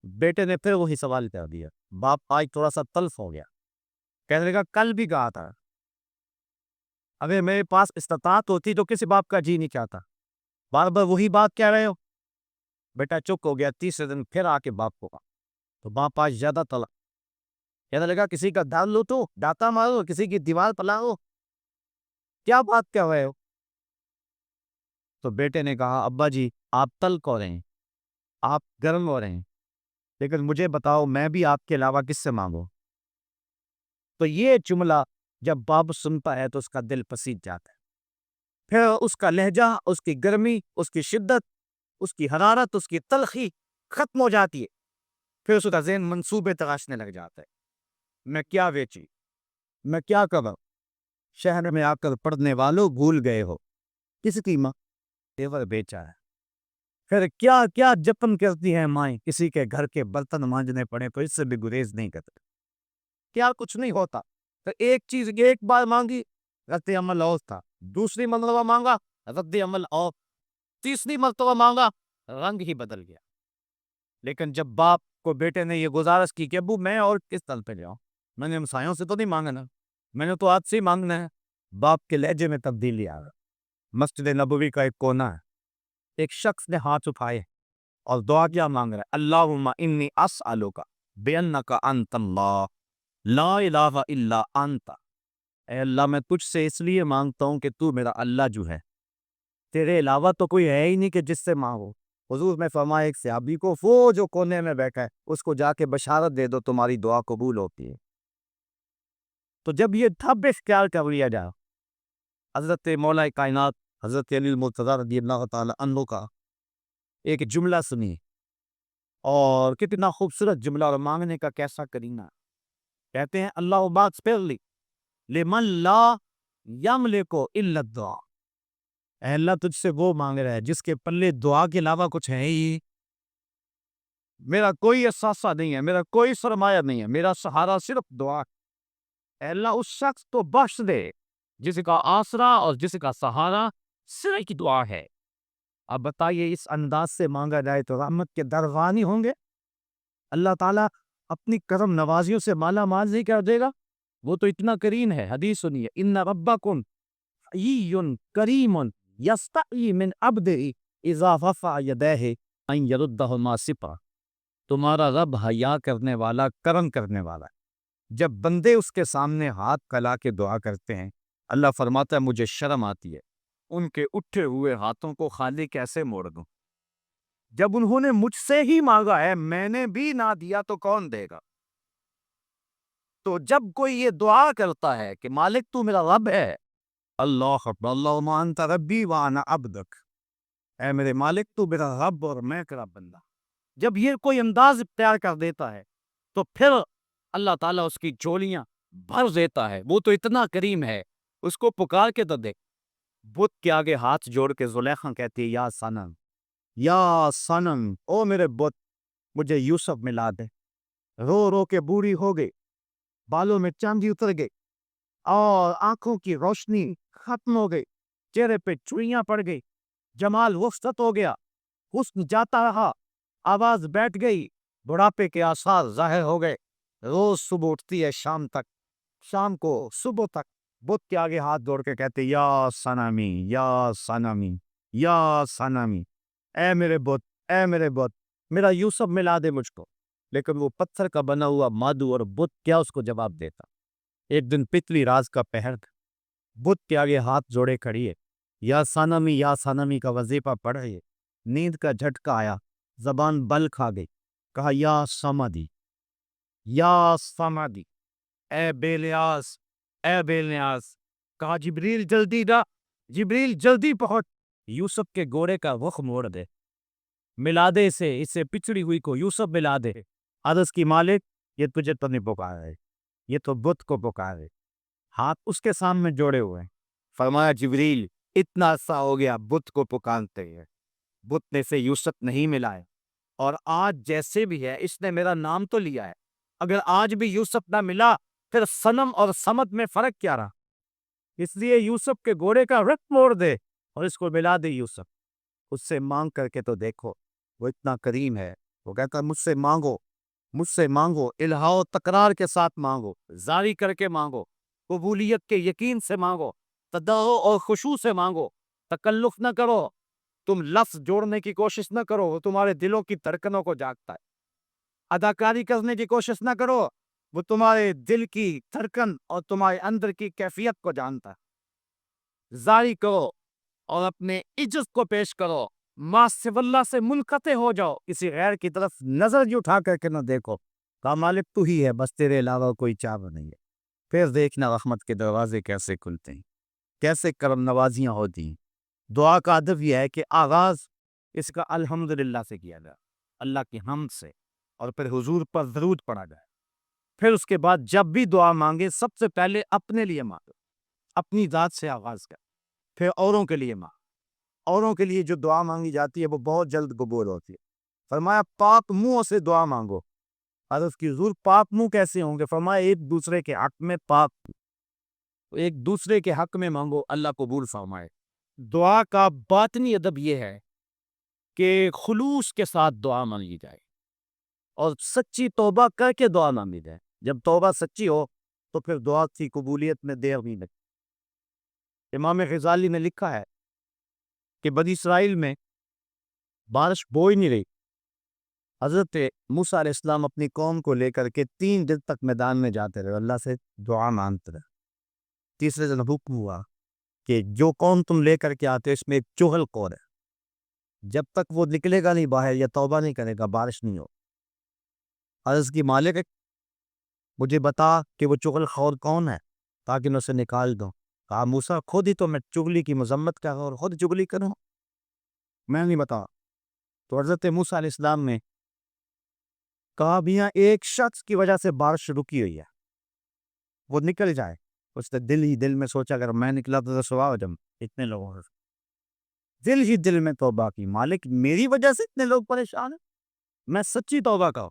بیٹے نے پھر وہی سوال کر دیا۔ باپ آج تھوڑا سا تلف ہو گیا، کہنے لگا کل بھی کہا تھا، اگر میرے پاس استطاعت ہوتی تو کسی باپ کا جی نہیں چاہتا، بار بار وہی بات کہہ رہے ہو۔ بیٹا چپ ہو گیا۔ تیسرے دن پھر آ کے باپ کو کہا تو باپ آج زیادہ تلف، کہنے لگا کسی کا ڈال لو تو ڈاتا مارو، کسی کی دیوار پلاؤ، کیا بات کر رہے ہو۔ تو بیٹے نے کہا ابا جی آپ تلخ ہو رہے ہیں، آپ گرم ہو رہے ہیں، لیکن مجھے بتاؤ میں بھی آپ کے علاوہ کس سے مانگوں۔ تو یہ جملہ جب باپ سنتا ہے تو اس کا دل پسیج جاتا ہے، پھر اس کا لہجہ، اس کی گرمی، اس کی شدت، اس کی حرارت، اس کی تلخی ختم ہو جاتی ہے۔ پھر اس کا ذہن منصوبے تراشنے لگ جاتا ہے، میں کیا بیچی، میں کیا کروں، شہر میں آ کر پڑھنے والوں بھول گئے ہو کس کی ماں تیور بیچا ہے۔ پھر کیا کیا جتن کرتی ہیں مائیں، کسی کے گھر کے برتن مانجنے پڑے تو اس سے بھی گریز نہیں کرتے، کیا کچھ نہیں ہوتا۔ تو ایک چیز ایک بار مانگی، رد عمل اور تھا، دوسری مرتبہ مانگا، رد عمل اور، تیسری مرتبہ مانگا، رنگ ہی بدل گیا۔ لیکن جب باپ کو بیٹے نے یہ گزارش کی کہ ابو میں اور کس طرح پہ جاؤں، میں نے ہمسایوں سے تو نہیں مانگنا، میں نے تو آج سے ہی مانگنا ہے، باپ کے لہجے میں تبدیلی آ گئی۔ مسجد نبوی کا ایک کونا ہے، ایک شخص نے ہاتھ اٹھائے اور دعا کیا مانگ رہا ہے، اللہم انی اسألک بانک انت اللہ لا الہ الا انت۔ اے اللہ میں تجھ سے اس لیے مانگتا ہوں کہ تو میرا اللہ جو ہے، تیرے علاوہ تو کوئی ہے ہی نہیں کہ جس سے مانگو۔ حضور میں فرمایا ایک صحابی کو، وہ جو کونے میں بیٹھا ہے اس کو جا کے بشارت دے دو تمہاری دعا قبول ہوتی ہے۔ تو جب یہ تھب اختیار کر لیا جائے، حضرت مولا کائنات حضرت علی المرتضیٰ رضی اللہ تعالی عنہ کا ایک جملہ سنی، اور کتنا خوبصورت جملہ، اور مانگنے کا کیسا کرینہ۔ کہتے ہیں اللہ اغفر لی لمن لا یملک الا الدعاء۔ اے اللہ تجھ سے وہ مانگ رہا ہے جس کے پلے دعا کے علاوہ کچھ ہے ہی، میرا کوئی اثاثہ نہیں ہے، میرا کوئی سرمایہ نہیں ہے، میرا سہارا صرف دعا ہے۔ اے اللہ اس شخص کو بخش دے جس کا آسرا اور جس کا سہارا صرف دعا ہے۔ اب بتائیے اس انداز سے مانگا جائے تو رحمت کے درغانی ہوں گے، اللہ تعالیٰ اپنی کرم نوازیوں سے مالا مال نہیں کر دے گا؟ وہ تو اتنا کریم ہے۔ حدیث سنیے، ان ربکم حی کریم یستحیی من عبدہ اذا رفع یدیہ ان یردہما صفرا۔ تمہارا رب حیا کرنے والا، کرم کرنے والا ہے۔ جب بندے اس کے سامنے ہاتھ پھیلا کے دعا کرتے ہیں، اللہ فرماتا ہے مجھے شرم آتی ہے ان کے اٹھے ہوئے ہاتھوں کو خالی کیسے موڑ دوں۔ جب انہوں نے مجھ سے ہی مانگا ہے، میں نے بھی نہ دیا تو کون دے گا؟ تو جب کوئی یہ دعا کرتا ہے کہ مالک تو میرا رب ہے، اللہ اکبر، اللہم انت ربی وانا عبدک، اے میرے مالک تو میرا رب اور میں تیرا بندہ، جب یہ کوئی انداز اختیار کر دیتا ہے تو پھر اللہ تعالیٰ اس کی جولیاں بھر دیتا ہے۔ وہ تو اتنا کریم ہے، اس کو پکار کے تو دیکھ، بت کے آگے ہاتھ جوڑ کے زلیخا کہتی ہے یا سنم، یا سنم، او میرے بت مجھے یوسف ملا دے۔ رو رو کے بوڑھی ہو گئی، بالوں میں چاندی اتر گئی اور آنکھوں کی روشنی ختم ہو گئی، چہرے پہ چوڑیاں پڑ گئی، جمال وسط ہو گیا، حسن جاتا رہا، آواز بیٹھ گئی، بڑھاپے کے آثار ظاہر ہو گئے۔ روز صبح اٹھتی ہے شام تک، شام کو صبح تک بت کے آگے ہاتھ جوڑ کے کہتے یا سنمی، یا سنمی، یا سنمی، اے میرے بت، اے میرے بت میرا یوسف ملا دے مجھ کو۔ لیکن وہ پتھر کا بنا ہوا مادو اور بت کیا اس کو جواب دیتا۔ ایک دن پتلی راز کا پہر تھا، بت کے آگے ہاتھ جوڑے کھڑی ہے، یا سانمی کا وظیفہ پڑھ رہی ہے۔ نیند کا جھٹکا آیا، زبان بل کھا گئی، کہا یا سمدی، یا سمدی، اے بے نیاز، اے بے نیاز۔ کہا جبریل جلدی دا، جبریل جلدی پہنچ، یوسف کے گورے کا رخ موڑ دے، ملا دے اسے پچھڑی ہوئی کو یوسف ملا دے۔ عرض کی مالک یہ تجھے تو نہیں پکار ہے، یہ تو بت کو پکار ہے۔ ہاتھ اس کے سامنے جوڑے ہوئے ہیں۔ فرمایا جبریل اتنا عرصہ ہو گیا بت کو پکارتے ہیں، بت نے سے یوسف نہیں ملائے، اور آج جیسے بھی ہے اس نے میرا نام تو لیا ہے، اگر آج بھی یوسف نہ ملا پھر صنم اور صمد میں فرق کیا رہا؟ اس لیے یوسف کے گھوڑے کا رخ موڑ دے اور اس کو ملا دے یوسف۔ اس سے مانگ کر کے تو دیکھو، وہ اتنا کریم ہے، وہ کہتا ہے مجھ سے مانگو، مجھ سے مانگو، الہا و تکرار کے ساتھ مانگو، زاری کر کے مانگو، قبولیت کے یقین سے مانگو، تضرع اور خشوع سے مانگو، تکلف نہ کرو، تم لفظ جوڑنے کی کوشش نہ کرو، وہ تمہارے دلوں کی دھڑکنوں کو جاگتا ہے۔ اداکاری کرنے کی کوشش نہ کرو، وہ تمہارے دل کی دھڑکن اور تمہارے اندر کی کیفیت کو جانتا ہے۔ زاری کرو اور اپنے عجز کو پیش کرو، ما سوا اللہ سے منقطع ہو جاؤ، کسی غیر کی طرف نظر جو اٹھا کر کے نہ دیکھو، کہا مالک تو ہی ہے، بس تیرے علاوہ کوئی چارہ نہیں ہے۔ پھر دیکھنا رحمت کے دروازے کیسے کھلتے ہیں، کیسے کرم نوازیاں ہوتی ہیں۔ دعا کا ادب یہ ہے کہ آغاز اس کا الحمدللہ سے کیا جائے، اللہ کی حمد سے، اور پھر حضور پر درود پڑھا جائے۔ پھر اس کے بعد جب بھی دعا مانگے سب سے پہلے اپنے لیے مانگو، اپنی ذات سے آغاز کر، پھر اوروں کے لیے مانگ۔ اوروں کے لیے جو دعا مانگی جاتی ہے وہ بہت جلد قبول ہوتی ہے۔ فرمایا پاک منہوں سے دعا مانگو۔ عرض کی حضور پاک منہ کیسے ہوں گے؟ فرمایا ایک دوسرے کے حق میں پاک، ایک دوسرے کے حق میں مانگو، اللہ قبول فرمائے۔ دعا کا باطنی ادب یہ ہے کہ خلوص کے ساتھ دعا مانگی جائے اور سچی توبہ کر کے دعا مانگی جائے۔ جب توبہ سچی ہو تو پھر دعا کی قبولیت میں دیر نہیں لگتی۔ امام غزالی نے لکھا ہے کہ بنی اسرائیل میں بارش بو ہی نہیں رہی، حضرت موسیٰ علیہ السلام اپنی قوم کو لے کر کے 3 دن تک میدان میں جاتے رہے، اللہ سے دعا مانگتے رہے۔ تیسرے دن حکم ہوا کہ جو قوم تم لے کر کے آتے اس میں ایک چغل قور ہے، جب تک وہ نکلے گا نہیں باہر یا توبہ نہیں کرے گا بارش نہیں ہو۔ عرض کی مالک مجھے بتا کہ وہ چغل خور کون ہے تاکہ میں اسے نکال دوں۔ کہا موسیٰ خود ہی تو میں چغلی کی مذمت کر رہا ہوں اور خود چغلی کروں، میں نہیں بتا۔ تو حضرت موسیٰ علیہ السلام نے کہا بھی یہاں ایک شخص کی وجہ سے بارش رکی ہوئی ہے، وہ نکل جائے۔ اس نے دل ہی دل میں سوچا اگر میں نکلا تو سوا ہو جم اتنے لوگوں سے، دل ہی دل میں توبہ کی، مالک میری وجہ سے اتنے لوگ پریشان ہیں، میں سچی توبہ کا ہوں۔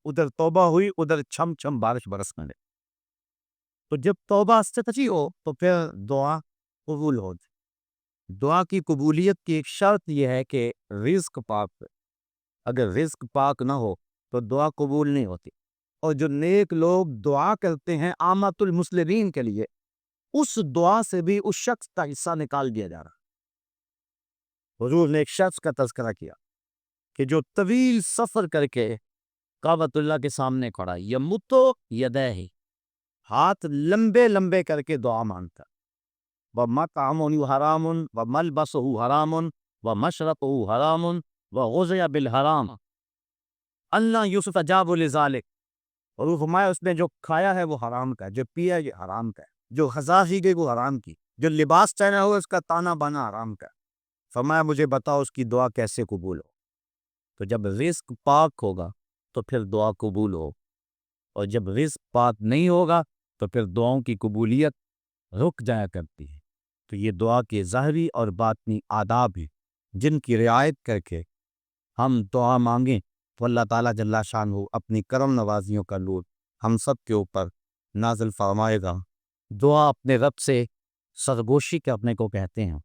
ادھر توبہ ہوئی، ادھر چھم چھم بارش برسنے لگی۔ تو جب توبہ سچی ہو تو پھر دعا قبول ہوتی۔ دعا کی قبولیت کی ایک شرط یہ ہے کہ رزق پاک ہے، اگر رزق پاک نہ ہو تو دعا قبول نہیں ہوتی۔ اور جو نیک لوگ دعا کرتے ہیں عامت المسلمین کے لیے، اس دعا سے بھی اس شخص کا حصہ نکال دیا جا رہا۔ حضور نے ایک شخص کا تذکرہ کیا کہ جو طویل سفر کر کے کعبۃ اللہ کے سامنے کھڑا یمتو یدیہ، ہاتھ لمبے لمبے کر کے دعا مانگتا، وَمَطْعَمُهُ حَرَامٌ وَمَلْبَسُهُ حَرَامٌ وَمَشْرَبُهُ حَرَامٌ وَغُذِيَ بِالْحَرَامِ اللہ یُسْتَجَابُ لِذَلِکَ، اور وہ فرمایا اس نے جو کھایا ہے وہ حرام کا ہے، جو پیا ہے یہ حرام کا ہے، جو غذا کی گئی وہ حرام کی، جو لباس پہنا ہوا اس کا تانا بانا حرام کا ہے۔ فرمایا مجھے بتاؤ اس کی دعا کیسے قبول ہو؟ تو جب رزق پاک ہوگا تو پھر دعا قبول ہو، اور جب رزق پاک نہیں ہوگا تو پھر دعاؤں کی قبولیت رک جایا کرتی ہے۔ تو یہ دعا کے ظاہری اور باطنی آداب ہیں جن کی رعایت کر کے ہم دعا مانگیں تو اللہ تعالیٰ جل شانہ اپنی کرم نوازیوں کا نور ہم سب کے اوپر نازل فرمائے گا۔ دعا اپنے رب سے سرگوشی کرنے کو کہتے ہیں۔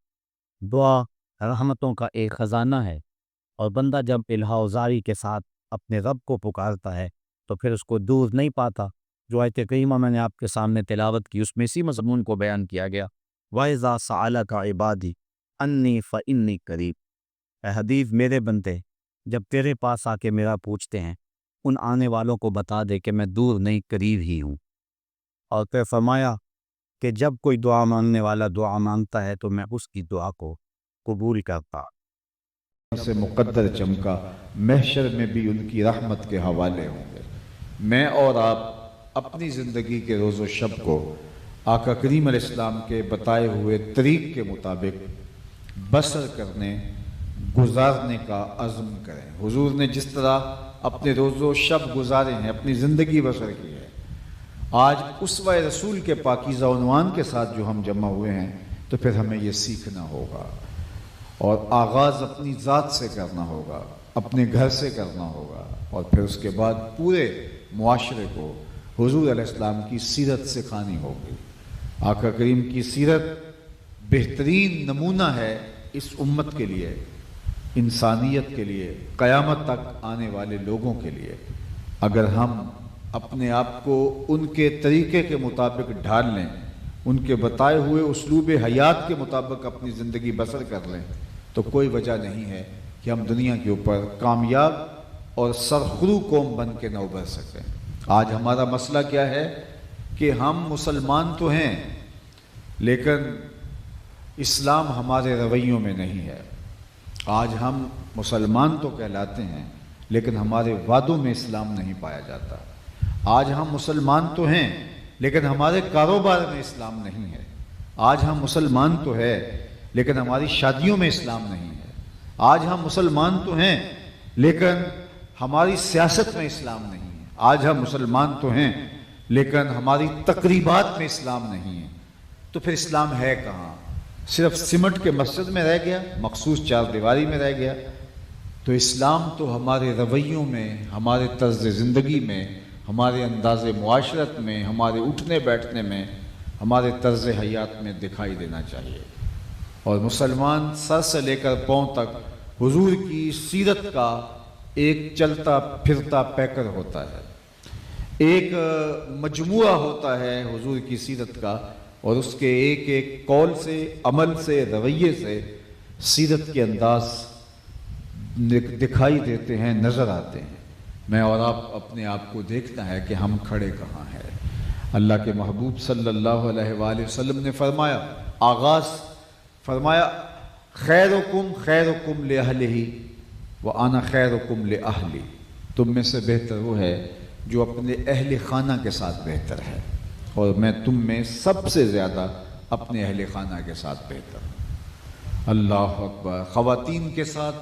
دعا رحمتوں کا ایک خزانہ ہے، اور بندہ جب الہا و زاری کے ساتھ اپنے رب کو پکارتا ہے تو پھر اس کو دور نہیں پاتا۔ جو آیت کریمہ میں نے آپ کے سامنے تلاوت کی اس میں اسی مضمون کو بیان کیا گیا، وَإِذَا سَأَلَكَ عِبَادِي أَنِّي فَإِنِّي قَرِيبٌ، اے حبیب میرے بندے جب تیرے پاس آ کے میرا پوچھتے ہیں ان آنے والوں کو بتا دے کہ میں دور نہیں قریب ہی ہوں۔ اور پھر فرمایا کہ جب کوئی دعا مانگنے والا دعا مانگتا ہے تو میں اس کی دعا کو قبول کرتا۔ سے مقدر چمکا، محشر میں بھی ان کی رحمت کے حوالے ہوں گے۔ میں اور آپ اپنی زندگی کے روز و شب کو آقا کریم علیہ السلام کے بتائے ہوئے طریق کے مطابق بسر کرنے گزارنے کا عزم کریں۔ حضور نے جس طرح اپنے روز و شب گزارے ہیں، اپنی زندگی بسر کی ہے، آج اسوہ رسول کے پاکیزہ عنوان کے ساتھ جو ہم جمع ہوئے ہیں تو پھر ہمیں یہ سیکھنا ہوگا، اور آغاز اپنی ذات سے کرنا ہوگا، اپنے گھر سے کرنا ہوگا، اور پھر اس کے بعد پورے معاشرے کو حضور علیہ السلام کی سیرت سکھانی ہوگی۔ آقا کریم کی سیرت بہترین نمونہ ہے اس امت کے لیے، انسانیت کے لیے، قیامت تک آنے والے لوگوں کے لیے۔ اگر ہم اپنے آپ کو ان کے طریقے کے مطابق ڈھال لیں، ان کے بتائے ہوئے اسلوب حیات کے مطابق اپنی زندگی بسر کر لیں، تو کوئی وجہ نہیں ہے کہ ہم دنیا کے اوپر کامیاب اور سرخرو قوم بن کے نہ ابھر سکیں۔ آج ہمارا مسئلہ کیا ہے کہ ہم مسلمان تو ہیں لیکن اسلام ہمارے رویوں میں نہیں ہے۔ آج ہم مسلمان تو کہلاتے ہیں لیکن ہمارے وعدوں میں اسلام نہیں پایا جاتا۔ آج ہم مسلمان تو ہیں لیکن ہمارے کاروبار میں اسلام نہیں ہے۔ آج ہم مسلمان تو ہے لیکن ہماری شادیوں میں اسلام نہیں ہے۔ آج ہم مسلمان تو ہیں لیکن ہماری سیاست میں اسلام نہیں ہے۔ آج ہم مسلمان تو ہیں لیکن ہماری تقریبات میں اسلام نہیں ہے۔ تو پھر اسلام ہے کہاں؟ صرف سمٹ کے مسجد میں رہ گیا، مخصوص چار دیواری میں رہ گیا؟ تو اسلام تو ہمارے رویوں میں، ہمارے طرز زندگی میں، ہمارے انداز معاشرت میں، ہمارے اٹھنے بیٹھنے میں، ہمارے طرز حیات میں دکھائی دینا چاہیے۔ اور مسلمان سر سے لے کر پاؤں تک حضور کی سیرت کا ایک چلتا پھرتا پیکر ہوتا ہے، ایک مجموعہ ہوتا ہے حضور کی سیرت کا، اور اس کے ایک ایک قول سے، عمل سے، رویے سے سیرت کے انداز دکھائی دیتے ہیں، نظر آتے ہیں۔ میں اور آپ اپنے آپ کو دیکھنا ہے کہ ہم کھڑے کہاں ہیں۔ اللہ کے محبوب صلی اللہ علیہ وآلہ وسلم نے فرمایا، آغاز فرمایا، خیرکم خیرکم لأہلہ وَأَنَا خیرکم لأہلی، تم میں سے بہتر وہ ہے جو اپنے اہل خانہ کے ساتھ بہتر ہے، اور میں تم میں سب سے زیادہ اپنے اہل خانہ کے ساتھ بہتر ہوں۔ اللہ اکبر۔ خواتین کے ساتھ،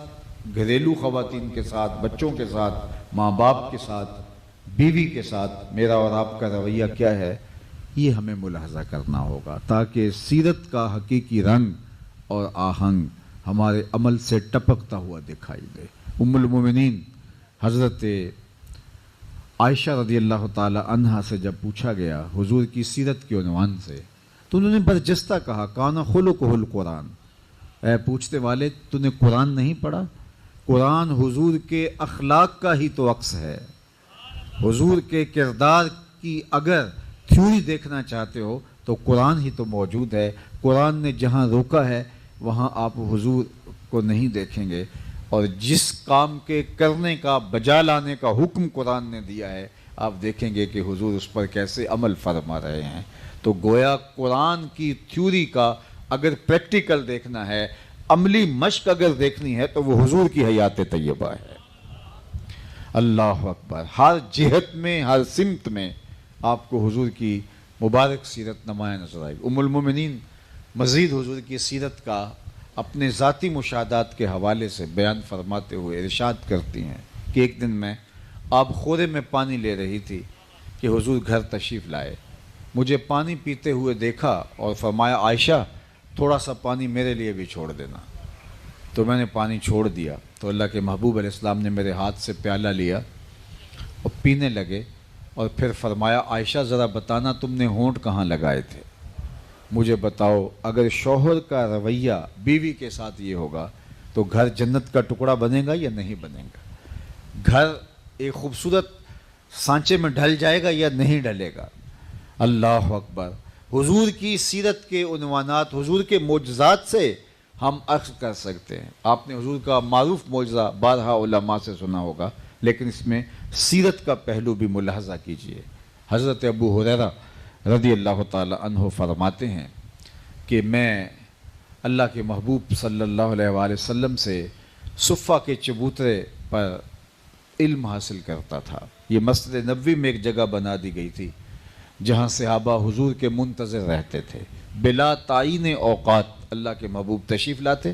گھریلو خواتین کے ساتھ، بچوں کے ساتھ، ماں باپ کے ساتھ، بیوی کے ساتھ میرا اور آپ کا رویہ کیا ہے، یہ ہمیں ملاحظہ کرنا ہوگا، تاکہ سیرت کا حقیقی رنگ اور آہنگ ہمارے عمل سے ٹپکتا ہوا دکھائی دے۔ ام المومنین حضرت عائشہ رضی اللہ تعالی عنہا سے جب پوچھا گیا حضور کی سیرت کے عنوان سے، تو انہوں نے برجستہ کہا، کان خلقہ القرآن، اے پوچھتے والے تو نے قرآن نہیں پڑھا؟ قرآن حضور کے اخلاق کا ہی تو عکس ہے۔ حضور کے کردار کی اگر تھیوری دیکھنا چاہتے ہو تو قرآن ہی تو موجود ہے۔ قرآن نے جہاں روکا ہے وہاں آپ حضور کو نہیں دیکھیں گے، اور جس کام کے کرنے کا بجا لانے کا حکم قرآن نے دیا ہے آپ دیکھیں گے کہ حضور اس پر کیسے عمل فرما رہے ہیں. تو گویا قرآن کی تھیوری کا اگر پریکٹیکل دیکھنا ہے، عملی مشق اگر دیکھنی ہے تو وہ حضور کی حیات طیبہ ہے. اللہ اکبر. ہر جہت میں، ہر سمت میں آپ کو حضور کی مبارک سیرت نمایاں نظر آئے گی. ام المومنین مزید حضور کی سیرت کا اپنے ذاتی مشاہدات کے حوالے سے بیان فرماتے ہوئے ارشاد کرتی ہیں کہ ایک دن میں آب خورے میں پانی لے رہی تھی کہ حضور گھر تشریف لائے. مجھے پانی پیتے ہوئے دیکھا اور فرمایا عائشہ تھوڑا سا پانی میرے لیے بھی چھوڑ دینا. تو میں نے پانی چھوڑ دیا تو اللہ کے محبوب علیہ السلام نے میرے ہاتھ سے پیالہ لیا اور پینے لگے اور پھر فرمایا عائشہ ذرا بتانا تم نے ہونٹ کہاں لگائے تھے. مجھے بتاؤ اگر شوہر کا رویہ بیوی کے ساتھ یہ ہوگا تو گھر جنت کا ٹکڑا بنے گا یا نہیں بنے گا؟ گھر ایک خوبصورت سانچے میں ڈھل جائے گا یا نہیں ڈھلے گا؟ اللہ اکبر. حضور کی سیرت کے عنوانات، حضور کے معجزات سے ہم اخذ کر سکتے ہیں. آپ نے حضور کا معروف معجزہ بارہا علماء سے سنا ہوگا، لیکن اس میں سیرت کا پہلو بھی ملاحظہ کیجئے. حضرت ابو ہریرہ رضی اللہ تعالی عنہ فرماتے ہیں کہ میں اللہ کے محبوب صلی اللہ علیہ وآلہ وسلم سے صفہ کے چبوترے پر علم حاصل کرتا تھا. یہ مسجد نبوی میں ایک جگہ بنا دی گئی تھی جہاں صحابہ حضور کے منتظر رہتے تھے. بلا تعین اوقات اللہ کے محبوب تشریف لاتے،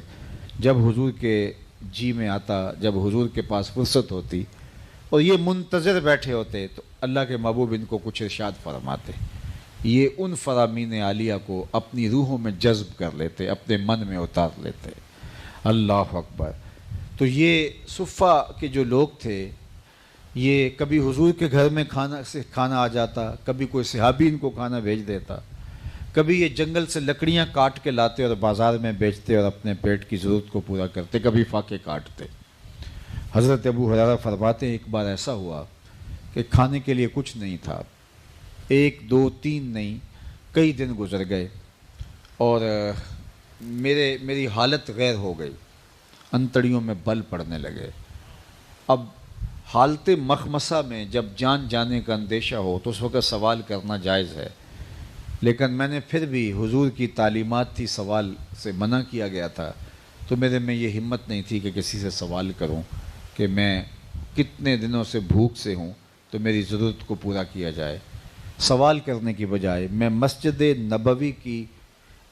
جب حضور کے جی میں آتا، جب حضور کے پاس فرصت ہوتی اور یہ منتظر بیٹھے ہوتے تو اللہ کے محبوب ان کو کچھ ارشاد فرماتے. یہ ان فرامین عالیہ کو اپنی روحوں میں جذب کر لیتے، اپنے من میں اتار لیتے. اللہ اکبر. تو یہ صفہ کے جو لوگ تھے یہ کبھی حضور کے گھر میں کھانا آ جاتا، کبھی کوئی صحابی ان کو کھانا بھیج دیتا، کبھی یہ جنگل سے لکڑیاں کاٹ کے لاتے اور بازار میں بیچتے اور اپنے پیٹ کی ضرورت کو پورا کرتے، کبھی فاقے کاٹتے. حضرت ابو ہریرہ فرماتے ہیں ایک بار ایسا ہوا کہ کھانے کے لیے کچھ نہیں تھا. 1 2 3 نہیں، کئی دن گزر گئے اور میری حالت غیر ہو گئی، انتڑیوں میں بل پڑنے لگے. اب حالت مخمصہ میں جب جان جانے کا اندیشہ ہو تو اس وقت سوال کرنا جائز ہے، لیکن میں نے پھر بھی حضور کی تعلیمات تھی، سوال سے منع کیا گیا تھا، تو میرے میں یہ ہمت نہیں تھی کہ کسی سے سوال کروں کہ میں کتنے دنوں سے بھوک سے ہوں تو میری ضرورت کو پورا کیا جائے. سوال کرنے کی بجائے میں مسجد نبوی کی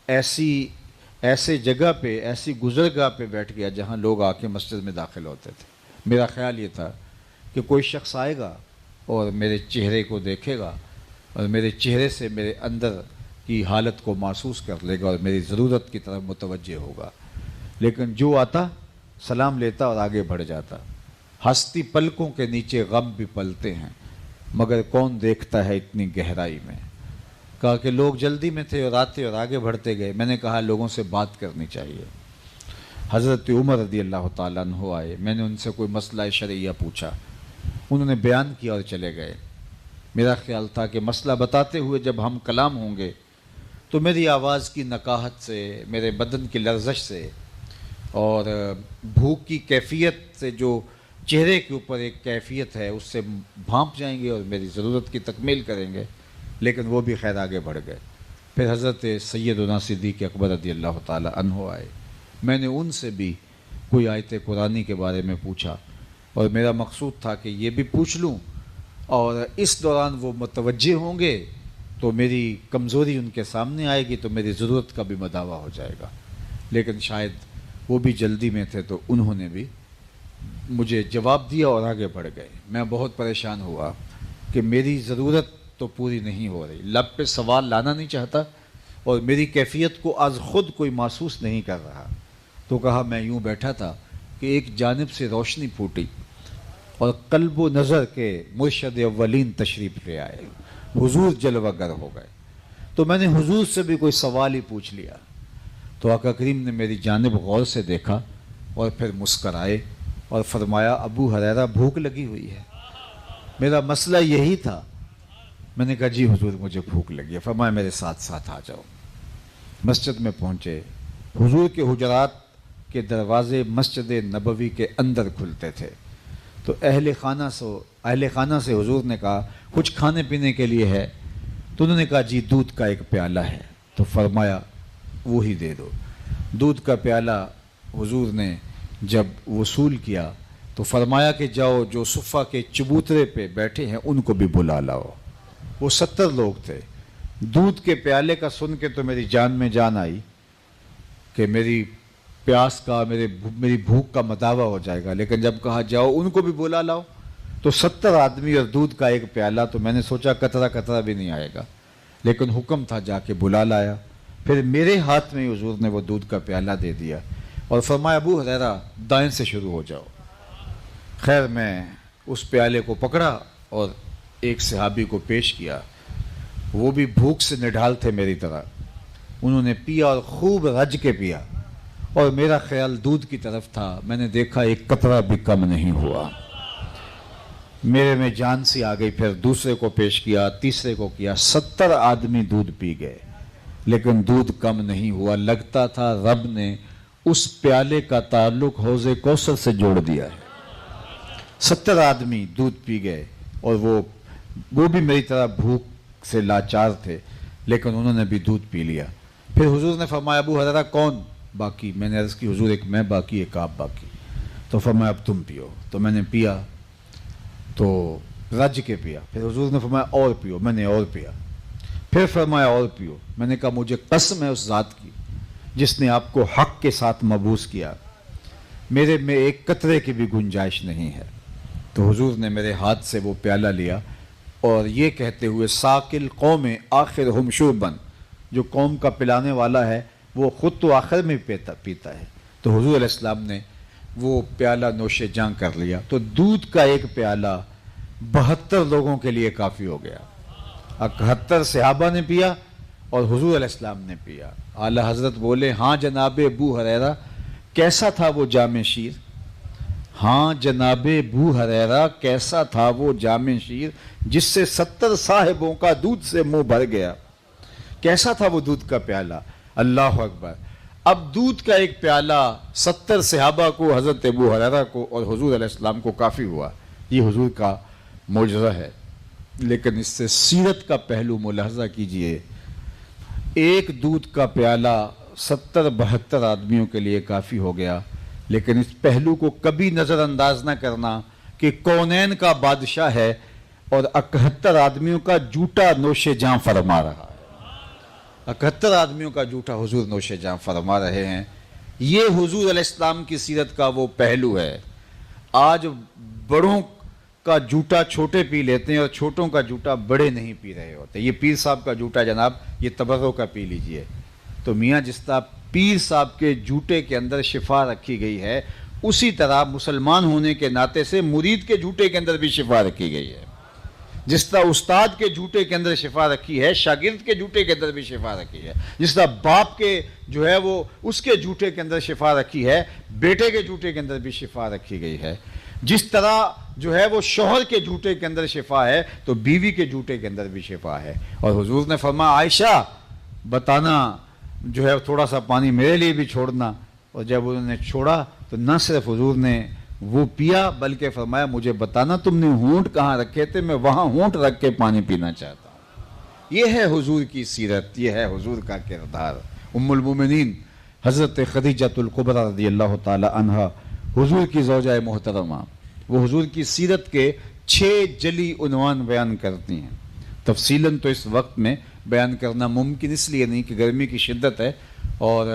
ایسے جگہ پہ، ایسی گزرگاہ پہ بیٹھ گیا جہاں لوگ آ کے مسجد میں داخل ہوتے تھے. میرا خیال یہ تھا کہ کوئی شخص آئے گا اور میرے چہرے کو دیکھے گا اور میرے چہرے سے میرے اندر کی حالت کو محسوس کر لے گا اور میری ضرورت کی طرف متوجہ ہوگا. لیکن جو آتا سلام لیتا اور آگے بڑھ جاتا. ہستی پلکوں کے نیچے غم بھی پلتے ہیں مگر کون دیکھتا ہے اتنی گہرائی میں. کہا کہ لوگ جلدی میں تھے اور آتے اور آگے بڑھتے گئے. میں نے کہا لوگوں سے بات کرنی چاہیے. حضرت عمر رضی اللہ تعالیٰ عنہ آئے، میں نے ان سے کوئی مسئلہ شرعیہ پوچھا، انہوں نے بیان کیا اور چلے گئے. میرا خیال تھا کہ مسئلہ بتاتے ہوئے جب ہم کلام ہوں گے تو میری آواز کی نکاہت سے، میرے بدن کی لرزش سے اور بھوک کی کیفیت سے جو چہرے کے اوپر ایک کیفیت ہے اس سے بھانپ جائیں گے اور میری ضرورت کی تکمیل کریں گے. لیکن وہ بھی خیر آگے بڑھ گئے. پھر حضرت سیدنا صدیق اکبر رضی اللہ تعالی عنہ آئے. میں نے ان سے بھی کوئی آیت قرآنی کے بارے میں پوچھا اور میرا مقصود تھا کہ یہ بھی پوچھ لوں اور اس دوران وہ متوجہ ہوں گے تو میری کمزوری ان کے سامنے آئے گی تو میری ضرورت کا بھی مداوع ہو جائے گا. لیکن شاید وہ بھی جلدی میں تھے تو انہوں نے بھی مجھے جواب دیا اور آگے بڑھ گئے. میں بہت پریشان ہوا کہ میری ضرورت تو پوری نہیں ہو رہی، لب پہ سوال لانا نہیں چاہتا اور میری کیفیت کو از خود کوئی محسوس نہیں کر رہا. تو کہا میں یوں بیٹھا تھا کہ ایک جانب سے روشنی پھوٹی اور قلب و نظر کے مرشد اولین تشریف لے آئے، حضور جلوہ گر ہو گئے. تو میں نے حضور سے بھی کوئی سوال ہی پوچھ لیا تو آقا کریم نے میری جانب غور سے دیکھا اور پھر مسکرائے اور فرمایا ابو ہریرہ بھوک لگی ہوئی ہے. میرا مسئلہ یہی تھا. میں نے کہا جی حضور مجھے بھوک لگی ہے. فرمایا میرے ساتھ ساتھ آ جاؤ. مسجد میں پہنچے. حضور کے حجرات کے دروازے مسجد نبوی کے اندر کھلتے تھے۔ تو اہل خانہ سے حضور نے کہا کچھ کھانے پینے کے لیے ہے؟ تو انہوں نے کہا جی دودھ کا ایک پیالہ ہے۔ تو فرمایا وہی دے دو۔ دودھ کا پیالہ حضور نے جب وصول کیا تو فرمایا کہ جاؤ جو صفہ کے چبوترے پہ بیٹھے ہیں ان کو بھی بلا لاؤ۔ وہ 70 لوگ تھے۔ دودھ کے پیالے کا سن کے تو میری جان میں جان آئی کہ میری پیاس کا میری بھوک کا مداوع ہو جائے گا، لیکن جب کہا جاؤ ان کو بھی بلا لاؤ تو 70 آدمی اور دودھ کا ایک پیالہ، تو میں نے سوچا قطرہ بھی نہیں آئے گا، لیکن حکم تھا جا کے بلا لایا۔ پھر میرے ہاتھ میں حضور نے وہ دودھ کا پیالہ دے دیا اور فرمایا ابو ہریرہ دائیں سے شروع ہو جاؤ۔ خیر میں اس پیالے کو پکڑا اور ایک صحابی کو پیش کیا، وہ بھی بھوک سے نڈھال تھے میری طرح، انہوں نے پیا اور خوب رج کے پیا، اور میرا خیال دودھ کی طرف تھا، میں نے دیکھا ایک قطرہ بھی کم نہیں ہوا۔ میرے میں جان سی آ گئی، پھر دوسرے کو پیش کیا، تیسرے کو کیا، 70 آدمی دودھ پی گئے لیکن دودھ کم نہیں ہوا۔ لگتا تھا رب نے اس پیالے کا تعلق حوض کوثر سے جوڑ دیا ہے۔ 70 آدمی دودھ پی گئے اور وہ بھی میری طرح بھوک سے لاچار تھے، لیکن انہوں نے بھی دودھ پی لیا۔ پھر حضور نے فرمایا ابو ہریرہ کون باقی؟ میں نے عرض کی حضور ایک میں باقی، ایک آپ باقی۔ تو فرمایا اب تم پیو۔ تو میں نے پیا تو رج کے پیا۔ پھر حضور نے فرمایا اور پیو، میں نے اور پیا۔ پھر فرمایا اور پیو۔ میں نے کہا مجھے قسم ہے اس ذات کی جس نے آپ کو حق کے ساتھ مبعوث کیا، میرے میں ایک قطرے کی بھی گنجائش نہیں ہے۔ تو حضور نے میرے ہاتھ سے وہ پیالہ لیا اور یہ کہتے ہوئے ساقل قوم آخرہم شربا، جو قوم کا پلانے والا ہے وہ خود تو آخر میں پیتا ہے، تو حضور علیہ السلام نے وہ پیالہ نوش جاں کر لیا۔ تو دودھ کا ایک پیالہ 72 لوگوں کے لیے کافی ہو گیا۔ 71 صحابہ نے پیا اور حضور علیہ السلام نے پیا۔ اعلیٰ حضرت بولے ہاں جناب ابو ہریرہ کیسا تھا وہ جام شیر؟ ہاں جناب ابو ہریرہ کیسا تھا وہ جام شیر جس سے 70 صاحبوں کا دودھ سے منہ بھر گیا؟ کیسا تھا وہ دودھ کا پیالہ؟ اللہ اکبر۔ اب دودھ کا ایک پیالہ 70 صحابہ کو، حضرت ابو ہریرہ کو اور حضور علیہ السلام کو کافی ہوا۔ یہ حضور کا معجزہ ہے، لیکن اس سے سیرت کا پہلو ملاحظہ کیجئے۔ ایک دودھ کا پیالہ 70-72 آدمیوں کے لیے کافی ہو گیا، لیکن اس پہلو کو کبھی نظر انداز نہ کرنا کہ کونین کا بادشاہ ہے اور 71 آدمیوں کا جوٹا نوش جاں فرما رہا ہے۔ 71 آدمیوں کا جوٹا حضور نوش جاں فرما رہے ہیں۔ یہ حضور علیہ السلام کی سیرت کا وہ پہلو ہے۔ آج بڑوں کا جوٹا چھوٹے پی لیتے ہیں اور چھوٹوں کا جوٹا بڑے نہیں پی رہے ہوتے۔ یہ پیر صاحب کا جوٹا جناب یہ تبرک کا پی لیجئے۔ تو میاں جس طرح پیر صاحب کے جوٹے کے اندر شفا رکھی گئی ہے، اسی طرح مسلمان ہونے کے ناطے سے مرید کے جوٹے کے اندر بھی شفا رکھی گئی ہے۔ جس طرح استاد کے جوٹے کے اندر شفا رکھی ہے، شاگرد کے جوٹے کے اندر بھی شفا رکھی ہے۔ جس طرح باپ کے جو ہے وہ اس کے جوٹے کے اندر شفا رکھی ہے، بیٹے کے جوٹے کے اندر بھی شفا رکھی گئی ہے۔ جس طرح جو ہے وہ شوہر کے جوٹے کے اندر شفا ہے تو بیوی کے جوٹے کے اندر بھی شفا ہے۔ اور حضور نے فرمایا عائشہ بتانا جو ہے تھوڑا سا پانی میرے لیے بھی چھوڑنا، اور جب انہوں نے چھوڑا تو نہ صرف حضور نے وہ پیا بلکہ فرمایا مجھے بتانا تم نے ہونٹ کہاں رکھے تھے، میں وہاں ہونٹ رکھ کے پانی پینا چاہتا ہوں۔ یہ ہے حضور کی سیرت، یہ ہے حضور کا کردار۔ ام المومنین حضرت خدیجۃ الکبریٰ رضی اللہ تعالی عنہا حضور کی زوجہ محترمہ، وہ حضور کی سیرت کے 6 جلی عنوان بیان کرتی ہیں۔ تفصیلاً تو اس وقت میں بیان کرنا ممکن اس لیے نہیں کہ گرمی کی شدت ہے اور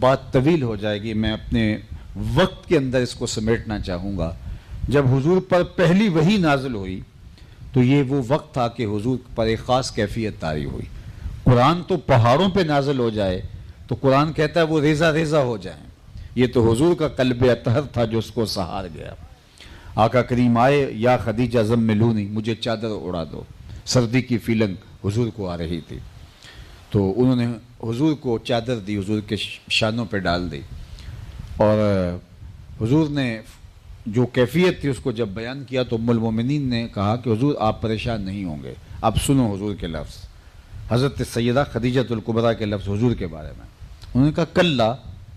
بات طویل ہو جائے گی، میں اپنے وقت کے اندر اس کو سمیٹنا چاہوں گا۔ جب حضور پر پہلی وحی نازل ہوئی تو یہ وہ وقت تھا کہ حضور پر ایک خاص کیفیت طاری ہوئی۔ قرآن تو پہاڑوں پہ نازل ہو جائے تو قرآن کہتا ہے وہ ریزہ ریزہ ہو جائیں، یہ تو حضور کا قلب اطہر تھا جو اس کو سہار گیا۔ آقا کریم آئے، یا خدیجہ زملونی، مجھے چادر اڑا دو۔ سردی کی فیلنگ حضور کو آ رہی تھی تو انہوں نے حضور کو چادر دی، حضور کے شانوں پہ ڈال دی، اور حضور نے جو کیفیت تھی اس کو جب بیان کیا تو ام المومنین نے کہا کہ حضور آپ پریشان نہیں ہوں گے، اب سنو حضور کے لفظ، حضرت سیدہ خدیجۃ الکبریٰ کے لفظ حضور کے بارے میں۔ انہوں نے کہا کلا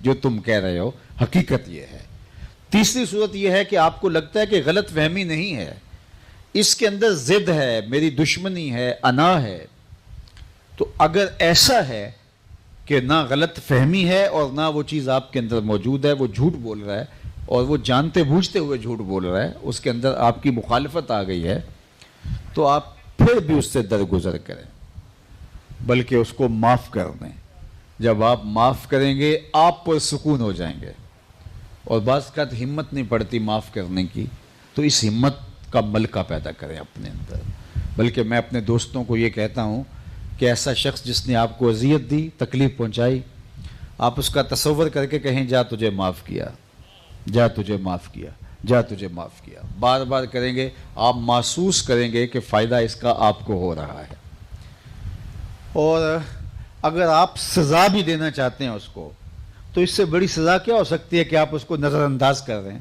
جو تم کہہ رہے ہو، حقیقت یہ ہے۔ تیسری صورت یہ ہے کہ آپ کو لگتا ہے کہ غلط فہمی نہیں ہے، اس کے اندر ضد ہے، میری دشمنی ہے، انا ہے، تو اگر ایسا ہے کہ نہ غلط فہمی ہے اور نہ وہ چیز آپ کے اندر موجود ہے، وہ جھوٹ بول رہا ہے اور وہ جانتے بوجھتے ہوئے جھوٹ بول رہا ہے، اس کے اندر آپ کی مخالفت آ گئی ہے، تو آپ پھر بھی اس سے درگزر کریں، بلکہ اس کو معاف کر دیں۔ جب آپ معاف کریں گے آپ پر سکون ہو جائیں گے، اور بعض کا ہمت نہیں پڑتی معاف کرنے کی، تو اس ہمت کا ملکہ پیدا کریں اپنے اندر۔ بلکہ میں اپنے دوستوں کو یہ کہتا ہوں کہ ایسا شخص جس نے آپ کو اذیت دی، تکلیف پہنچائی، آپ اس کا تصور کر کے کہیں جا تجھے معاف کیا، جا تجھے معاف کیا، جا تجھے معاف کیا، بار بار کریں گے، آپ محسوس کریں گے کہ فائدہ اس کا آپ کو ہو رہا ہے۔ اور اگر آپ سزا بھی دینا چاہتے ہیں اس کو، تو اس سے بڑی سزا کیا ہو سکتی ہے کہ آپ اس کو نظر انداز کر رہے ہیں؟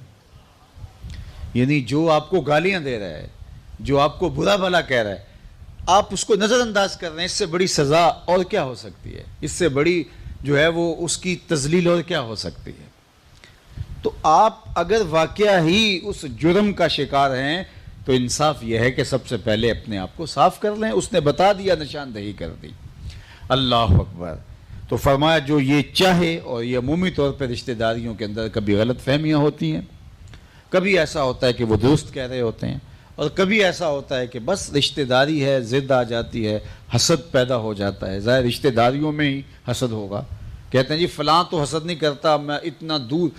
یعنی جو آپ کو گالیاں دے رہا ہے، جو آپ کو برا بھلا کہہ رہا ہے، آپ اس کو نظر انداز کر رہے ہیں، اس سے بڑی سزا اور کیا ہو سکتی ہے؟ اس سے بڑی جو ہے وہ اس کی تذلیل اور کیا ہو سکتی ہے؟ تو آپ اگر واقعہ ہی اس جرم کا شکار ہیں تو انصاف یہ ہے کہ سب سے پہلے اپنے آپ کو صاف کر لیں۔ اس نے بتا دیا، نشاندہی کر دی۔ اللہ اکبر۔ تو فرمایا جو یہ چاہے، اور یہ عمومی طور پہ رشتہ داریوں کے اندر کبھی غلط فہمیاں ہوتی ہیں، کبھی ایسا ہوتا ہے کہ وہ درست کہہ رہے ہوتے ہیں، اور کبھی ایسا ہوتا ہے کہ بس رشتہ داری ہے، ضد آ جاتی ہے، حسد پیدا ہو جاتا ہے۔ ظاہر رشتہ داریوں میں ہی حسد ہوگا، کہتے ہیں جی فلاں تو حسد نہیں کرتا، میں اتنا دور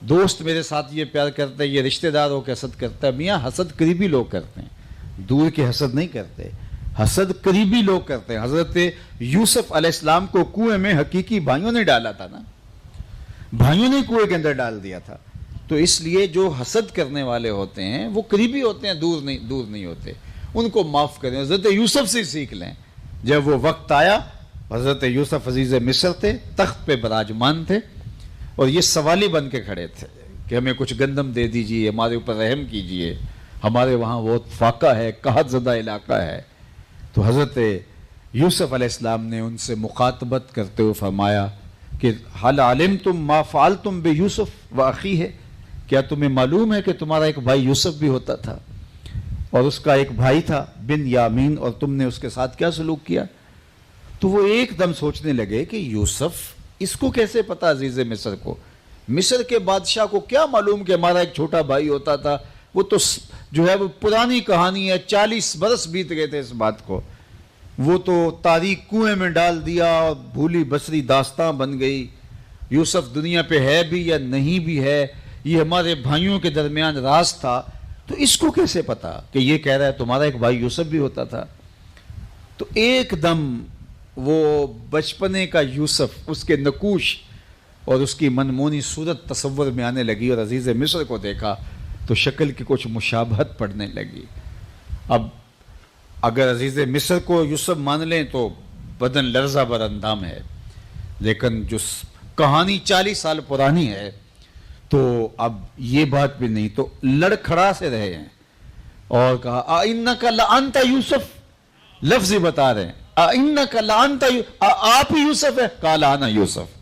دوست میرے ساتھ یہ پیار کرتا ہے، یہ رشتہ دار ہو کے حسد کرتا ہے۔ میاں حسد قریبی لوگ کرتے ہیں، دور کے حسد نہیں کرتے، حسد قریبی لوگ کرتے ہیں۔ حضرت یوسف علیہ السلام کو کنویں میں حقیقی بھائیوں نے ڈالا تھا نا، بھائیوں نے کنویں کے اندر ڈال دیا تھا، تو اس لیے جو حسد کرنے والے ہوتے ہیں وہ قریبی ہوتے ہیں، دور نہیں ہوتے، ان کو معاف کریں۔ حضرت یوسف سے سیکھ لیں۔ جب وہ وقت آیا، حضرت یوسف عزیز مصر تھے، تخت پہ براجمان تھے، اور یہ سوالی بن کے کھڑے تھے کہ ہمیں کچھ گندم دے دیجئے، ہمارے اوپر رحم کیجئے، ہمارے وہاں وہ فاقہ ہے، قحط زدہ علاقہ ہے۔ تو حضرت یوسف علیہ السلام نے ان سے مخاطبت کرتے ہوئے فرمایا کہ حل علمتم ما فعلتم بیوسف واخیہ، کیا تمہیں معلوم ہے کہ تمہارا ایک بھائی یوسف بھی ہوتا تھا اور اس کا ایک بھائی تھا بن یامین، اور تم نے اس کے ساتھ کیا سلوک کیا؟ تو وہ ایک دم سوچنے لگے کہ یوسف، اس کو کیسے پتا عزیز مصر کو؟ مصر کے بادشاہ کو کیا معلوم کہ ہمارا ایک چھوٹا بھائی ہوتا تھا؟ وہ تو جو ہے وہ پرانی کہانی ہے، 40 برس بیت گئے تھے اس بات کو، وہ تو تاریخ کنویں میں ڈال دیا اور بھولی بسری داستان بن گئی۔ یوسف دنیا پہ ہے بھی یا نہیں بھی ہے، یہ ہمارے بھائیوں کے درمیان راز تھا، تو اس کو کیسے پتا کہ یہ کہہ رہا ہے تمہارا ایک بھائی یوسف بھی ہوتا تھا؟ تو ایک دم وہ بچپنے کا یوسف، اس کے نقوش اور اس کی منمونی صورت تصور میں آنے لگی، اور عزیز مصر کو دیکھا تو شکل کی کچھ مشابہت پڑنے لگی۔ اب اگر عزیز مصر کو یوسف مان لیں تو بدن لرزہ بر اندام ہے، لیکن جو کہانی 40 سال پرانی ہے تو اب یہ بات بھی نہیں، تو لڑکھڑا سے رہے ہیں اور کہا اِنَّكَ لَأَنْتَ یوسف، لفظ ہی بتا رہے ہیں، اِنَّكَ لَأَنْتَ، آپ ہی یوسف ہے؟ قَالَ أَنَا یوسف،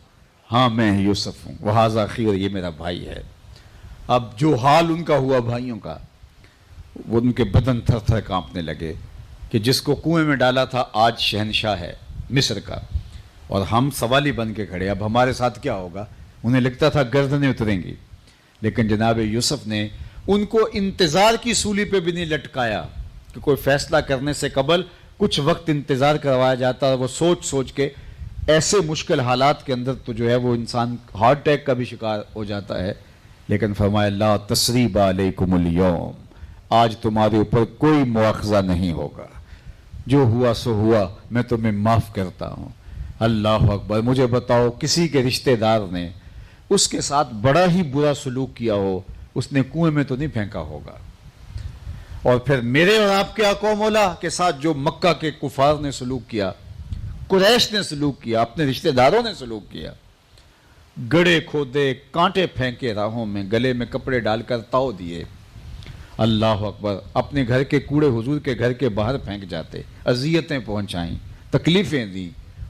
ہاں میں یوسف ہوں، وَهَذَا أَخِي، اور یہ میرا بھائی ہے۔ اب جو حال ان کا ہوا بھائیوں کا، وہ ان کے بدن تھر تھر کانپنے لگے کہ جس کو کنویں میں ڈالا تھا آج شہنشاہ ہے مصر کا، اور ہم سوالی بن کے کھڑے، اب ہمارے ساتھ کیا ہوگا؟ انہیں لگتا تھا گردنیں اتریں گی، لیکن جناب یوسف نے ان کو انتظار کی سولی پہ بھی نہیں لٹکایا کہ کوئی فیصلہ کرنے سے قبل کچھ وقت انتظار کروایا جاتا ہے۔ وہ سوچ سوچ کے ایسے مشکل حالات کے اندر تو جو ہے وہ انسان ہارٹ اٹیک کا بھی شکار ہو جاتا ہے، لیکن فرمایا لا تثریب علیکم اليوم، آج تمہارے اوپر کوئی مواخذہ نہیں ہوگا، جو ہوا سو ہوا، میں تمہیں معاف کرتا ہوں۔ اللہ اکبر۔ مجھے بتاؤ کسی کے رشتہ دار نے اس کے ساتھ بڑا ہی برا سلوک کیا ہو، اس نے کنویں میں تو نہیں پھینکا ہوگا؟ اور پھر میرے اور آپ کے آقا و مولا کے ساتھ جو مکہ کے کفار نے سلوک کیا، قریش نے سلوک کیا، اپنے رشتہ داروں نے سلوک کیا، گڑے کھودے، کانٹے پھینکے راہوں میں، گلے میں کپڑے ڈال کر تاؤ دیے، اللہ اکبر، اپنے گھر کے کوڑے حضور کے گھر کے باہر پھینک جاتے، اذیتیں پہنچائیں، تکلیفیں دیں،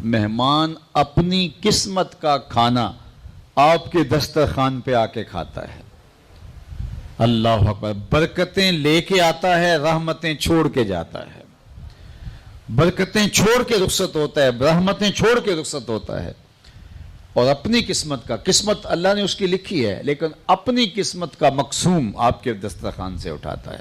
مہمان اپنی قسمت کا کھانا آپ کے دسترخوان پہ آ کے کھاتا ہے. اللہ اکبر. برکتیں لے کے آتا ہے, رحمتیں چھوڑ کے جاتا ہے. برکتیں چھوڑ کے رخصت ہوتا ہے, رحمتیں چھوڑ کے رخصت ہوتا ہے. اور اپنی قسمت کا, قسمت اللہ نے اس کی لکھی ہے, لیکن اپنی قسمت کا مقسوم آپ کے دسترخوان سے اٹھاتا ہے.